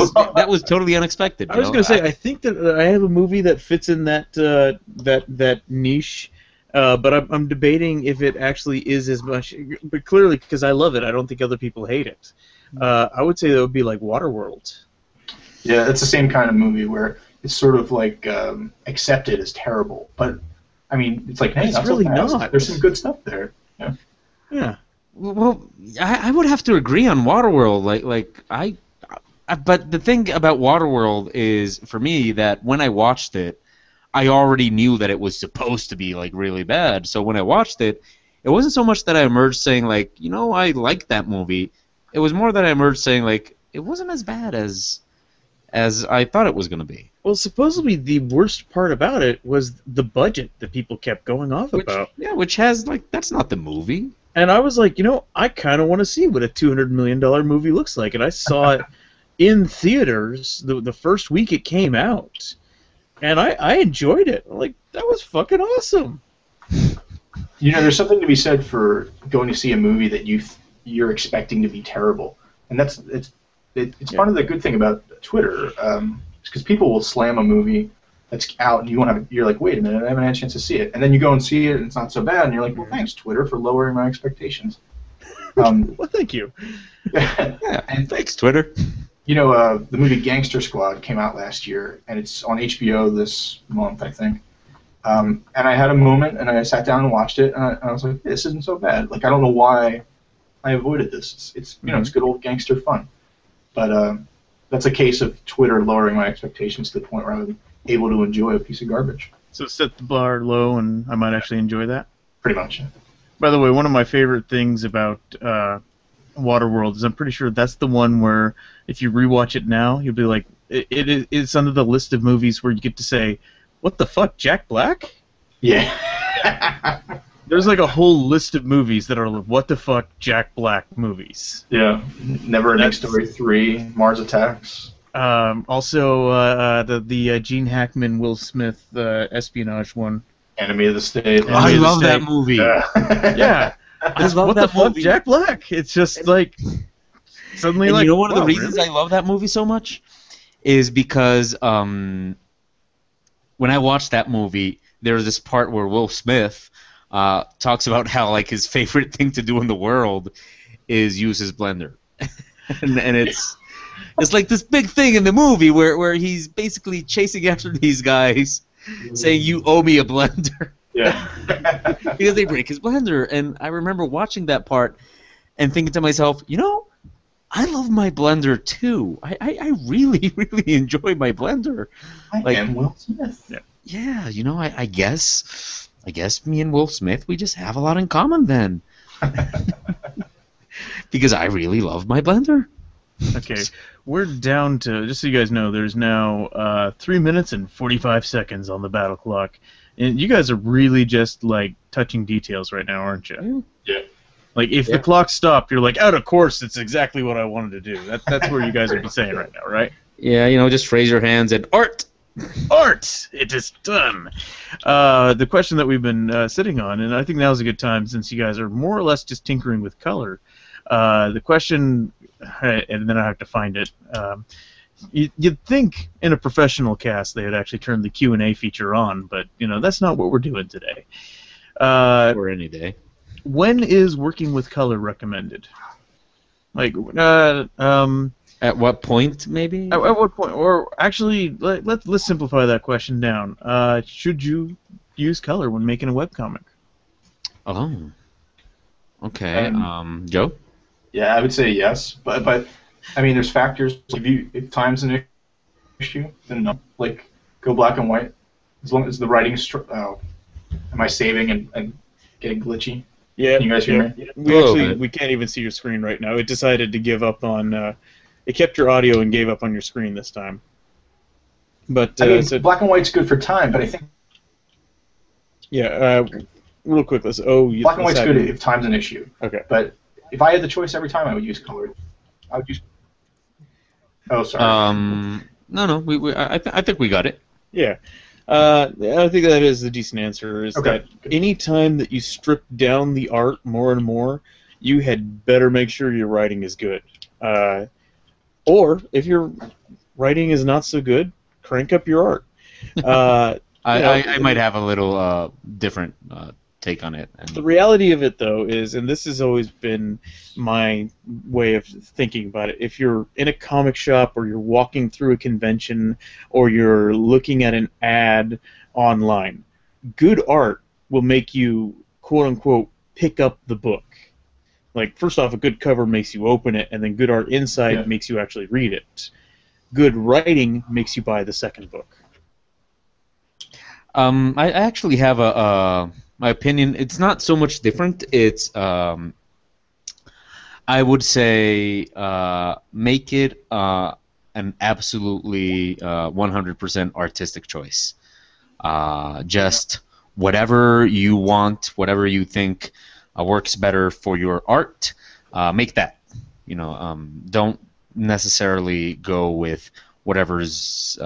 totally unexpected. I was going to say, I think that I have a movie that fits in that niche, but I'm debating if it actually is as much. But clearly, because I love it, I don't think other people hate it. I would say that would be like Waterworld. Yeah, it's the same kind of movie where it's sort of like accepted as terrible, but I mean, it's like, hey, it's not really so bad. not. There's some good stuff there. Yeah. Yeah. Well, I would have to agree on Waterworld. But the thing about Waterworld is, for me, that when I watched it, I already knew that it was supposed to be like really bad. So when I watched it, it wasn't so much that I emerged saying like, I liked that movie. It was more that I emerged saying like, it wasn't as bad as I thought it was going to be. Well, supposedly the worst part about it was the budget that people kept going off about. Yeah, which has that's not the movie. And I was like, I kind of want to see what a $200 million movie looks like. And I saw it in theaters the first week it came out. And I enjoyed it. Like, that was fucking awesome. There's something to be said for going to see a movie that you're expecting to be terrible. And it's part of the good thing about Twitter, because people will slam a movie that's out, and you're like, wait a minute, I haven't had a chance to see it, and then you go and see it, and it's not so bad, and you're like, well, thanks Twitter for lowering my expectations. Well, thank you. Yeah, and thanks Twitter. The movie Gangster Squad came out last year, and it's on HBO this month, I think. And I had a moment, and I sat down and watched it, and I was like, this isn't so bad. Like, I don't know why I avoided this. It's it's good old gangster fun. But that's a case of Twitter lowering my expectations to the point where I was able to enjoy a piece of garbage. So set the bar low, and I might actually enjoy that? Pretty much. By the way, one of my favorite things about Waterworld is I'm pretty sure that's the one where if you rewatch it now, you'll be like, it's under the list of movies where you get to say, what the fuck, Jack Black? Yeah. There's like a whole list of movies that are what the fuck, Jack Black movies. Yeah. Never Ending Story 3, Mars Attacks. Also, the Gene Hackman, Will Smith espionage one. Enemy of the State. I love that movie. Yeah. I love what that the fuck, movie. Jack Black? It's just like suddenly and like. One of the wow, reasons really? I love that movie so much is because when I watched that movie, there was this part where Will Smith talks about how his favorite thing to do in the world is use his blender, and it's like this big thing in the movie where he's basically chasing after these guys, saying you owe me a blender. Yeah. Because they break his blender. And I remember watching that part and thinking to myself, I love my blender too. I really, really enjoy my blender. I am Will Smith. Yeah, I guess me and Will Smith, we just have a lot in common then. Because I really love my blender. Okay, we're down to, just so you guys know, there's now 3 minutes and 45 seconds on the battle clock. And you guys are really just, touching details right now, aren't you? Yeah. Like, if the clock stopped, you're like, out of course, it's exactly what I wanted to do. That's where you guys would be saying right now, right? Yeah, just raise your hands and art! Art! It is done! The question that we've been sitting on, and I think now's a good time since you guys are more or less just tinkering with color. The question, and then I have to find it. You'd think in a professional cast they would actually turn the Q&A feature on, but that's not what we're doing today. Or any day. When is working with color recommended? At what point, maybe? At what point? Or actually, let's simplify that question down. Should you use color when making a webcomic? Oh. Okay. Joe? Yeah, I would say yes, but I mean, there's factors. If time's an issue, then no. Go black and white. As long as the writing's am I saving and getting glitchy? Yeah. Can you guys hear me? We can't even see your screen right now. It decided to give up on. It kept your audio and gave up on your screen this time. But I mean, black and white's good for time, but I think. Yeah. Real quick, black and white's good if time's an issue. Okay. But if I had the choice every time, I would use color. I would use. Oh, sorry. No. I think we got it. Yeah. I think that is the decent answer. Is Okay, that good. any time that you strip down the art more and more, you had better make sure your writing is good. Or if your writing is not so good, crank up your art. I might have a little different take on it. The reality of it, though, is, and this has always been my way of thinking about it, if you're in a comic shop or you're walking through a convention or you're looking at an ad online, good art will make you, quote-unquote, pick up the book. Like, first off, a good cover makes you open it, and then good art inside makes you actually read it. Good writing makes you buy the second book. I actually have my opinion. It's not so much different. It's I would say make it an absolutely 100% artistic choice. Just whatever you want, whatever you think works better for your art, make that. Don't necessarily go with whatever's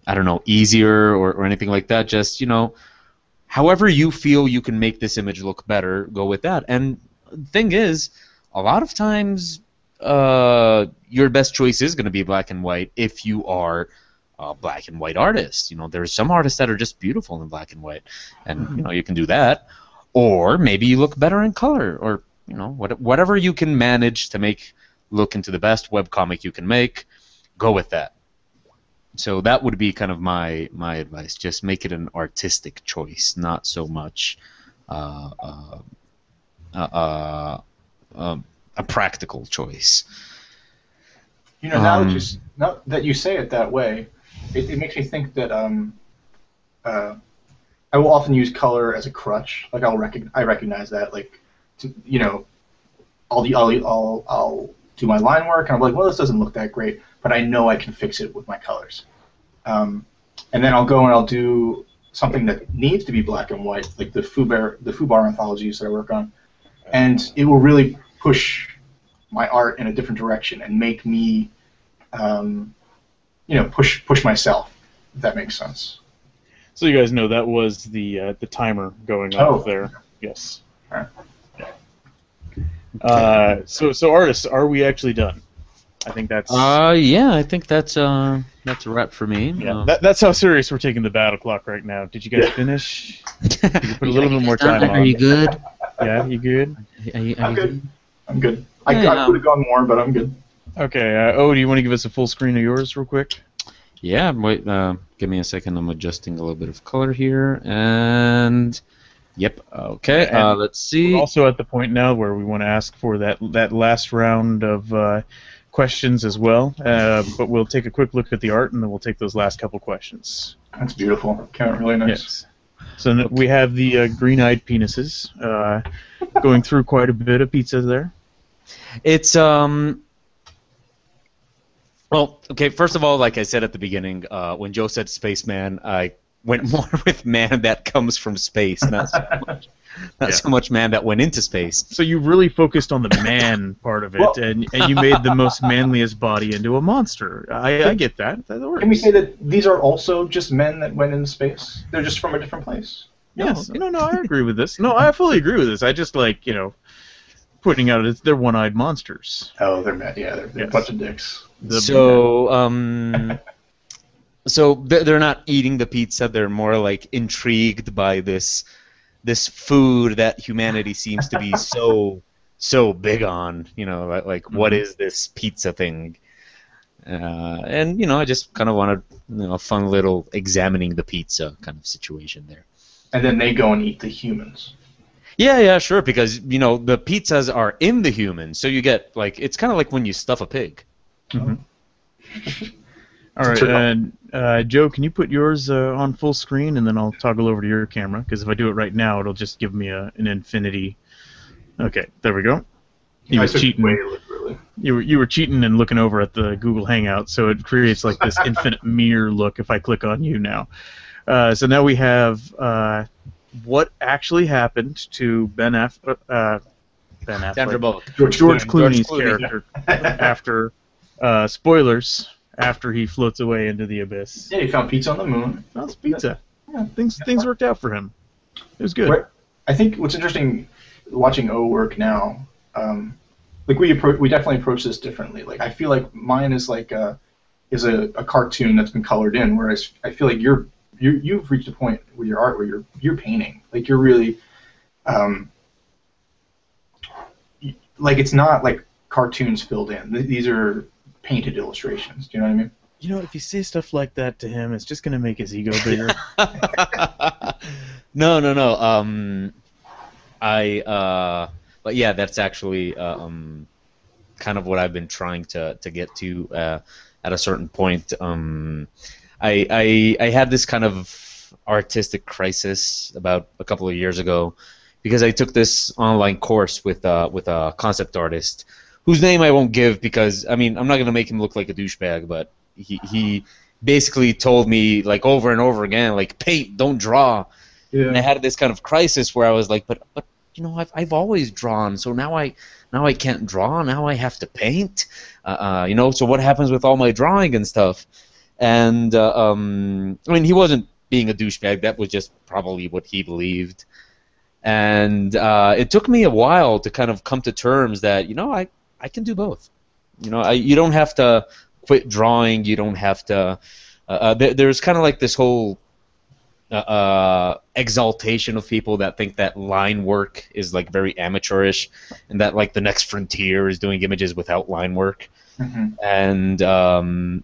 I don't know, easier or anything like that. Just, however you feel you can make this image look better, go with that. And the thing is, a lot of times your best choice is going to be black and white if you are a black and white artist. There's some artists that are just beautiful in black and white, and you can do that. Or maybe you look better in color, or whatever you can manage to make look into the best webcomic you can make, go with that. So that would be kind of my advice. Just make it an artistic choice, not so much a practical choice. Now that you say it that way, it makes me think that I will often use color as a crutch. Like I recognize that. Like, I'll do my line work, and I'm like, well, this doesn't look that great, but I know I can fix it with my colors. And then I'll go and I'll do something that needs to be black and white, like the Fubar anthologies that I work on, and it will really push my art in a different direction and make me, push myself. If that makes sense. So you guys know that was the timer going off there. Yes. All right. So artists, are we actually done? I think that's. Yeah, I think that's a wrap for me. Yeah, that's how serious we're taking the battle clock right now. Did you guys finish? Did you put a little bit more time on? Are you good? Yeah, you good? I'm good. I'm good. I could have gone more, but I'm good. Okay. Do you want to give us a full screen of yours real quick? Yeah. Wait. Give me a second. I'm adjusting a little bit of color here, and. Yep. Okay. Let's see. We're also at the point now where we want to ask for that last round of questions as well. But we'll take a quick look at the art, and then we'll take those last couple questions. That's beautiful. Came out really nice. Yes. So we have the green-eyed penises going through quite a bit of pizza there. It's well, okay. First of all, like I said at the beginning, when Joe said spaceman, I went more with man that comes from space, not so much man that went into space. So you really focused on the man part of it, and you made the most manliest body into a monster. I get that. That works. Can we say that these are also just men that went into space? They're just from a different place? Yes. No, I agree with this. No, I fully agree with this. I just like, putting out they're one-eyed monsters. Oh, they're men. Yeah, they're a bunch of dicks. So they're not eating the pizza. They're more like intrigued by this food that humanity seems to be so big on. Like what is this pizza thing? And I just kind of wanted a fun little examining the pizza kind of situation there. And then they go and eat the humans. Yeah, sure. Because the pizzas are in the humans, so you get it's kind of like when you stuff a pig. Mm-hmm. All right, and Joe, can you put yours on full screen, and then I'll toggle over to your camera, because if I do it right now, it'll just give me an infinity. Okay, there we go. He was cheating. Really. You were cheating and looking over at the Google Hangout, so it creates like this infinite mirror look if I click on you now. So now we have what actually happened to Ben Affleck, Sandra Bullock. George Clooney's character after spoilers. after he floats away into the abyss. Yeah, he found pizza on the moon. That's pizza. Yeah, Things worked out for him. It was good. Right. I think what's interesting watching O work now, like we definitely approach this differently. Like I feel like mine is like a cartoon that's been colored in, whereas I feel like you've reached a point with your art where you're painting. Like you're really like it's not like cartoons filled in. These are painted illustrations. Do you know what I mean? You know, if you say stuff like that to him, it's just gonna make his ego bigger. No. But yeah, that's actually kind of what I've been trying to get to at a certain point. I had this kind of artistic crisis about a couple of years ago because I took this online course with a concept artist whose name I won't give because I mean I'm not gonna make him look like a douchebag, but he basically told me like over and over again like paint, don't draw. Yeah. And I had this kind of crisis where I was like, but you know I've always drawn, so now I can't draw. Now I have to paint. You know, so what happens with all my drawing and stuff? And I mean, he wasn't being a douchebag. That was just probably what he believed. And it took me a while to kind of come to terms that you know I can do both. You know, you don't have to quit drawing. You don't have to. There's kind of like this whole exaltation of people that think that line work is like very amateurish, and that like the next frontier is doing images without line work. Mm-hmm. And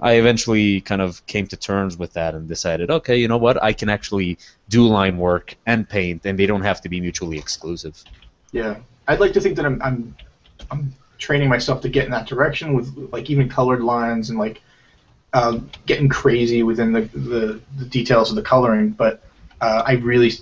I eventually kind of came to terms with that and decided, okay, you know what, I can actually do line work and paint, and they don't have to be mutually exclusive. Yeah, I'd like to think that I'm training myself to get in that direction with like even colored lines and like getting crazy within the details of the coloring. But I really,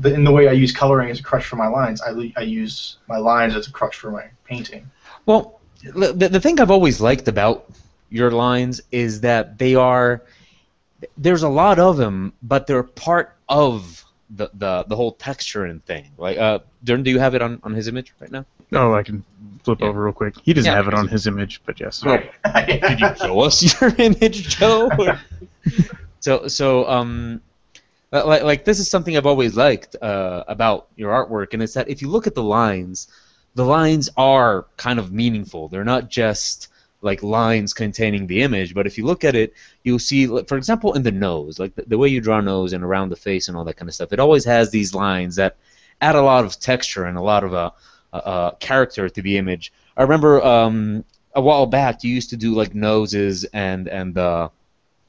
in the way I use coloring as a crutch for my lines, I use my lines as a crutch for my painting. Well, the thing I've always liked about your lines is that there's a lot of them, but they're part of the whole texture and thing. Like, Dern, do you have it on his image right now? Oh, I can flip over real quick. He doesn't have it on his image, but yes. Well, could you show us your image, Joe? Like this is something I've always liked about your artwork, and it's that if you look at the lines are kind of meaningful. They're not just like lines containing the image, but if you look at it, you'll see, for example, in the nose, like the way you draw a nose and around the face and all that kind of stuff, it always has these lines that add a lot of texture and a lot of character to the image. I remember a while back you used to do like noses and the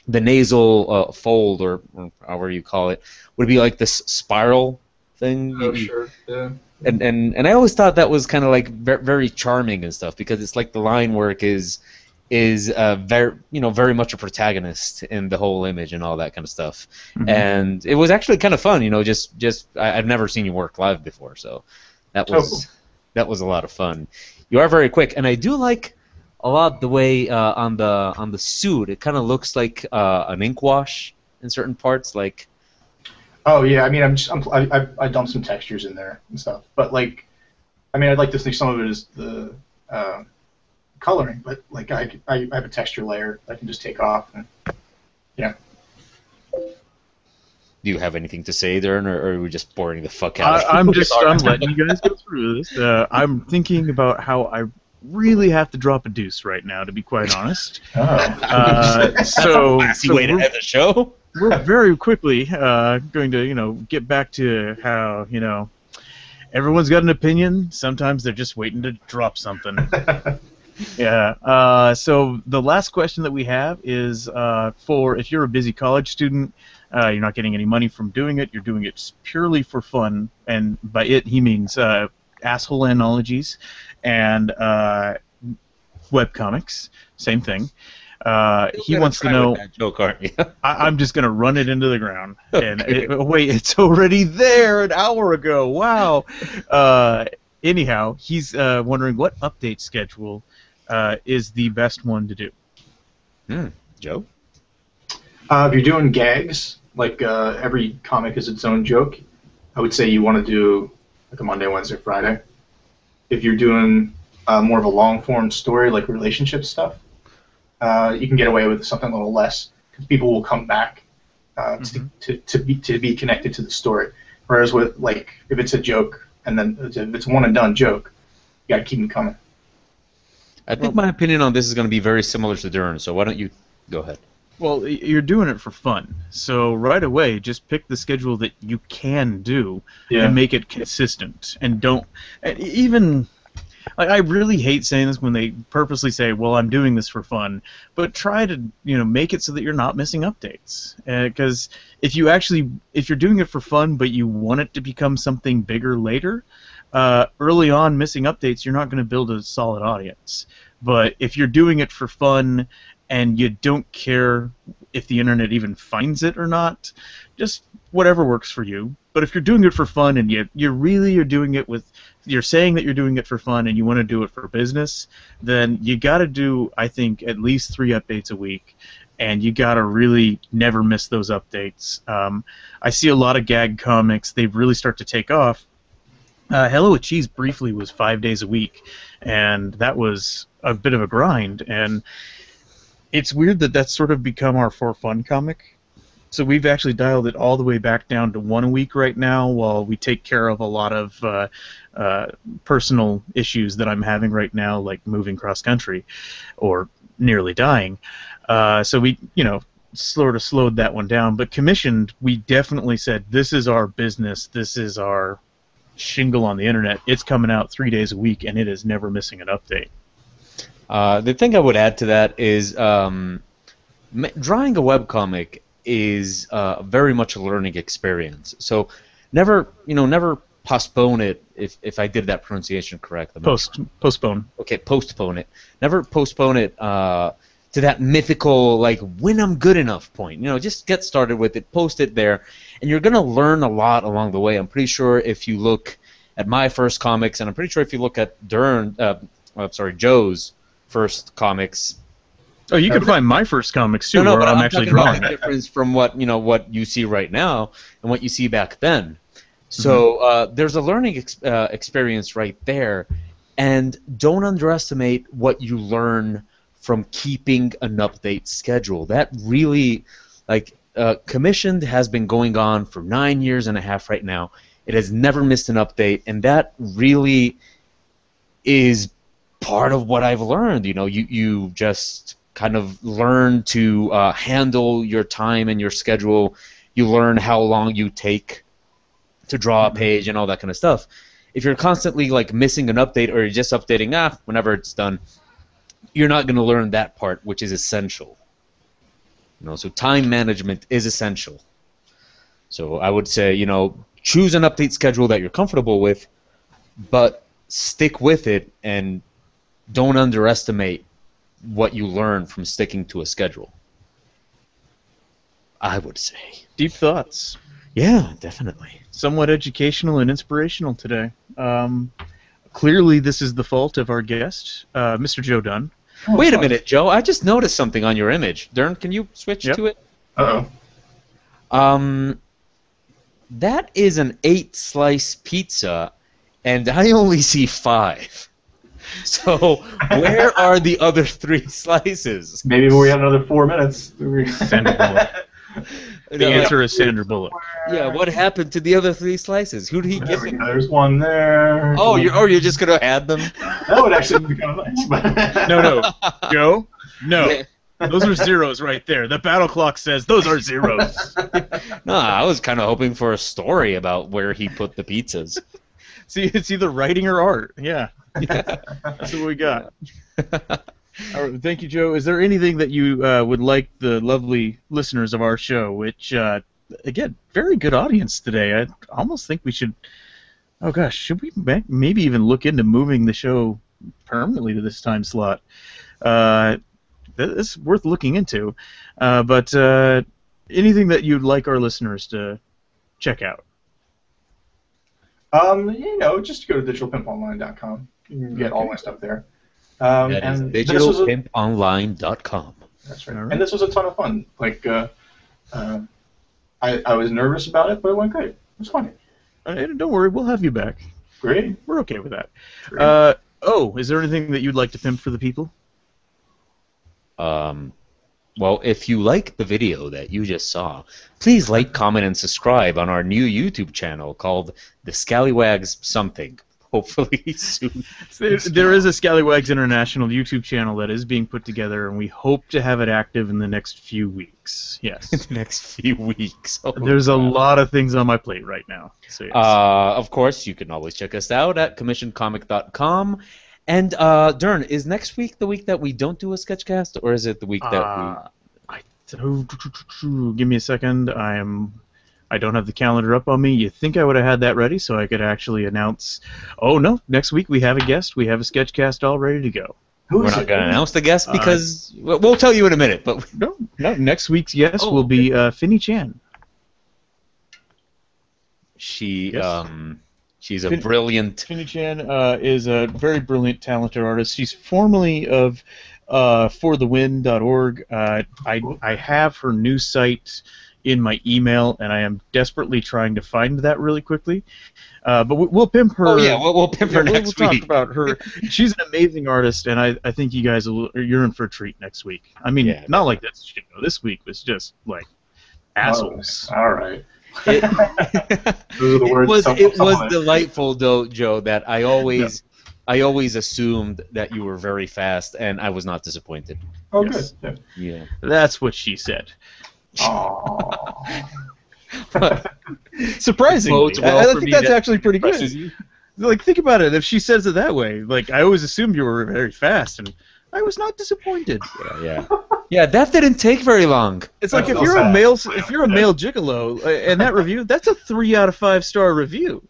nasal fold or however you call it would be like this spiral thing. Oh, sure, yeah. And I always thought that was kind of like very charming and stuff because it's like the line work is very much a protagonist in the whole image and all that kind of stuff. Mm-hmm. And it was actually kind of fun, you know. I've never seen you work live before, so that was a lot of fun. You are very quick, and I do like a lot the way on the suit it kind of looks like an ink wash in certain parts, like. Oh yeah, I mean, I dumped some textures in there and stuff, but like, I mean, I'd like to think some of it is the coloring, but like I have a texture layer that I can just take off, and yeah. Do you have anything to say, Dern, or are we just boring the fuck out? I'm letting you guys go through this. I'm thinking about how I really have to drop a deuce right now, to be quite honest. Oh. So way to end the show. We're very quickly going to, get back to how, everyone's got an opinion. Sometimes they're just waiting to drop something. Yeah. So the last question that we have is for if you're a busy college student, you're not getting any money from doing it. You're doing it purely for fun, and by it he means asshole analogies and webcomics. Same thing. He wants to know. Joke, aren't you? I'm just gonna run it into the ground. And wait, it's already there an hour ago. Wow. Anyhow, he's wondering what update schedule is the best one to do. Joe? If you're doing gags, like every comic is its own joke, I would say you want to do like a Monday, Wednesday, Friday. If you're doing more of a long form story, like relationship stuff. you can get away with something a little less because people will come back to be connected to the story. Whereas with like if it's a joke and then if it's a one and done joke, you got to keep them coming. I think my opinion on this is going to be very similar to Dern. So why don't you go ahead? Well, you're doing it for fun, so right away, just pick the schedule that you can do and make it consistent. And don't even. I really hate saying this when they purposely say, "Well, I'm doing this for fun," but try to make it so that you're not missing updates. Because if you're doing it for fun, but you want it to become something bigger later, early on missing updates, you're not going to build a solid audience. But if you're doing it for fun and you don't care if the internet even finds it or not, just whatever works for you. But if you're doing it for fun and you're doing it with, you're saying that you're doing it for fun and you want to do it for business, then you got to do, I think, at least 3 updates a week, and you got to really never miss those updates. I see a lot of gag comics, they really start to take off. Hello with Cheese briefly was 5 days a week, and that was a bit of a grind, and it's weird that that's sort of become our for fun comic. So we've actually dialed it all the way back down to 1 a week right now while we take care of a lot of personal issues that I'm having right now, like moving cross country or nearly dying. So we, sort of slowed that one down. But commissioned, we definitely said, this is our business, this is our shingle on the internet. It's coming out 3 days a week, and it is never missing an update. The thing I would add to that is drawing a webcomic is very much a learning experience. So never postpone it, if I did that pronunciation correct. Postpone. Okay, postpone it. Never postpone it to that mythical, like, when I'm good enough point. Just get started with it, post it there, and you're going to learn a lot along the way. I'm pretty sure if you look at my first comics, and I'm pretty sure if you look at Joe's first comics. Oh, you can find my first comics too, where I'm actually drawing it. Difference from what you see right now and what you see back then. So there's a learning experience right there, and don't underestimate what you learn from keeping an update schedule. That really, commissioned has been going on for 9 years and a half right now. It has never missed an update, and that really is part of what I've learned. You just kind of learn to handle your time and your schedule. You learn how long you take to draw a page and all that kind of stuff. If you're constantly missing an update, or you're just updating whenever it's done, you're not going to learn that part, which is essential. So time management is essential. So I would say, choose an update schedule that you're comfortable with, but stick with it and don't underestimate what you learn from sticking to a schedule. I would say. Deep thoughts. Yeah, definitely. Somewhat educational and inspirational today. Clearly, this is the fault of our guest, Mr. Joe Dunn. Wait a minute, Joe. I just noticed something on your image. Dern, can you switch to it? Uh-oh. That is an 8-slice pizza, and I only see 5. So where are the other 3 slices? Maybe we have another 4 minutes. Sandra Bullock. The answer is Sandra Bullock. Yeah, what happened to the other 3 slices? Who did he give them? There's one there. Oh, you're just gonna add them? That would actually be kind of nice. No, Joe. No, those are zeros right there. The battle clock says those are zeros. No, I was kind of hoping for a story about where he put the pizzas. See, it's either writing or art. Yeah. That's what we got. All right, thank you, Joe. Is there anything that you would like the lovely listeners of our show, which, again, very good audience today. I almost think we should, oh gosh, should we maybe even look into moving the show permanently to this time slot? It's worth looking into. But anything that you'd like our listeners to check out? Just go to digitalpimponline.com. You can get all my stuff there. That is digitalpimponline.com. That's right. And this was a ton of fun. I was nervous about it, but it went great. It was fun. Don't worry, we'll have you back. Great. We're okay with that. Is there anything that you'd like to pimp for the people? Well, if you like the video that you just saw, please like, comment, and subscribe on our new YouTube channel called The Scallywags Something. Hopefully soon. There is a Scallywags International YouTube channel that is being put together, and we hope to have it active in the next few weeks. Yes. In the next few weeks. Oh, There's a lot of things on my plate right now. So yes. Of course, you can always check us out at commissioncomic.com. And Dern, is next week the week that we don't do a sketchcast, or is it the week that give me a second. I don't have the calendar up on me. You'd think I would have had that ready so I could actually announce. Oh no! Next week we have a guest. We have a sketchcast all ready to go. We're not going to announce the guest because we'll tell you in a minute. But no. Next week's guest will be Finny Chan. She's a brilliant. Finny Chan is a very brilliant, talented artist. She's formerly of forthewin.org. I have her new site in my email, and I am desperately trying to find that really quickly. But we'll pimp her. Oh yeah, we'll pimp her next week. We'll talk about her. She's an amazing artist, and I think you guys you're in for a treat next week. I mean, not like this. This week was just like assholes. Oh, all right. Those are the words. It was delightful, though, Joe. That I always assumed that you were very fast, and I was not disappointed. Oh, yes. Good. Yeah. That's what she said. Aww. Surprisingly, I think that's actually pretty good. You. Like, think about it. If she says it that way, like, I always assumed you were very fast, and I was not disappointed. Yeah, that didn't take very long. It's like if you're a male gigolo, and that review, that's a 3 out of 5 star review.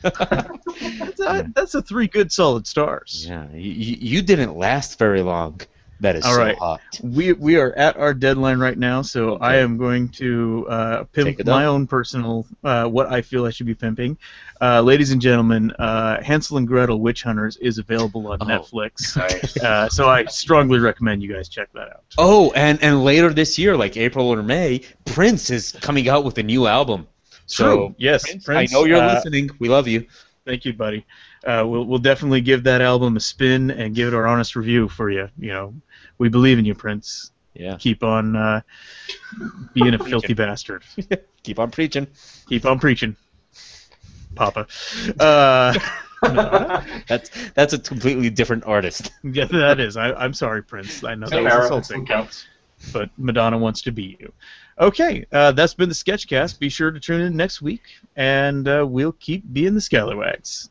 That's a 3 good solid stars. Yeah, you didn't last very long. That is so hot. We are at our deadline right now, so I am going to pimp my own personal what I feel I should be pimping. Ladies and gentlemen, Hansel and Gretel Witch Hunters is available on Netflix. Nice. So I strongly recommend you guys check that out. Oh, and later this year, like April or May, Prince is coming out with a new album. So yes, Prince, I know you're listening. We love you. Thank you, buddy. We'll definitely give that album a spin and give it our honest review for you. You know, we believe in you, Prince. Yeah. Keep on being a filthy bastard. Keep on preaching. Keep on preaching, Papa. That's a completely different artist. Yeah, that is. I'm sorry, Prince. I know that was insulting. But Madonna wants to be you. Okay, that's been the Sketchcast. Be sure to tune in next week, and we'll keep being the Scallywags.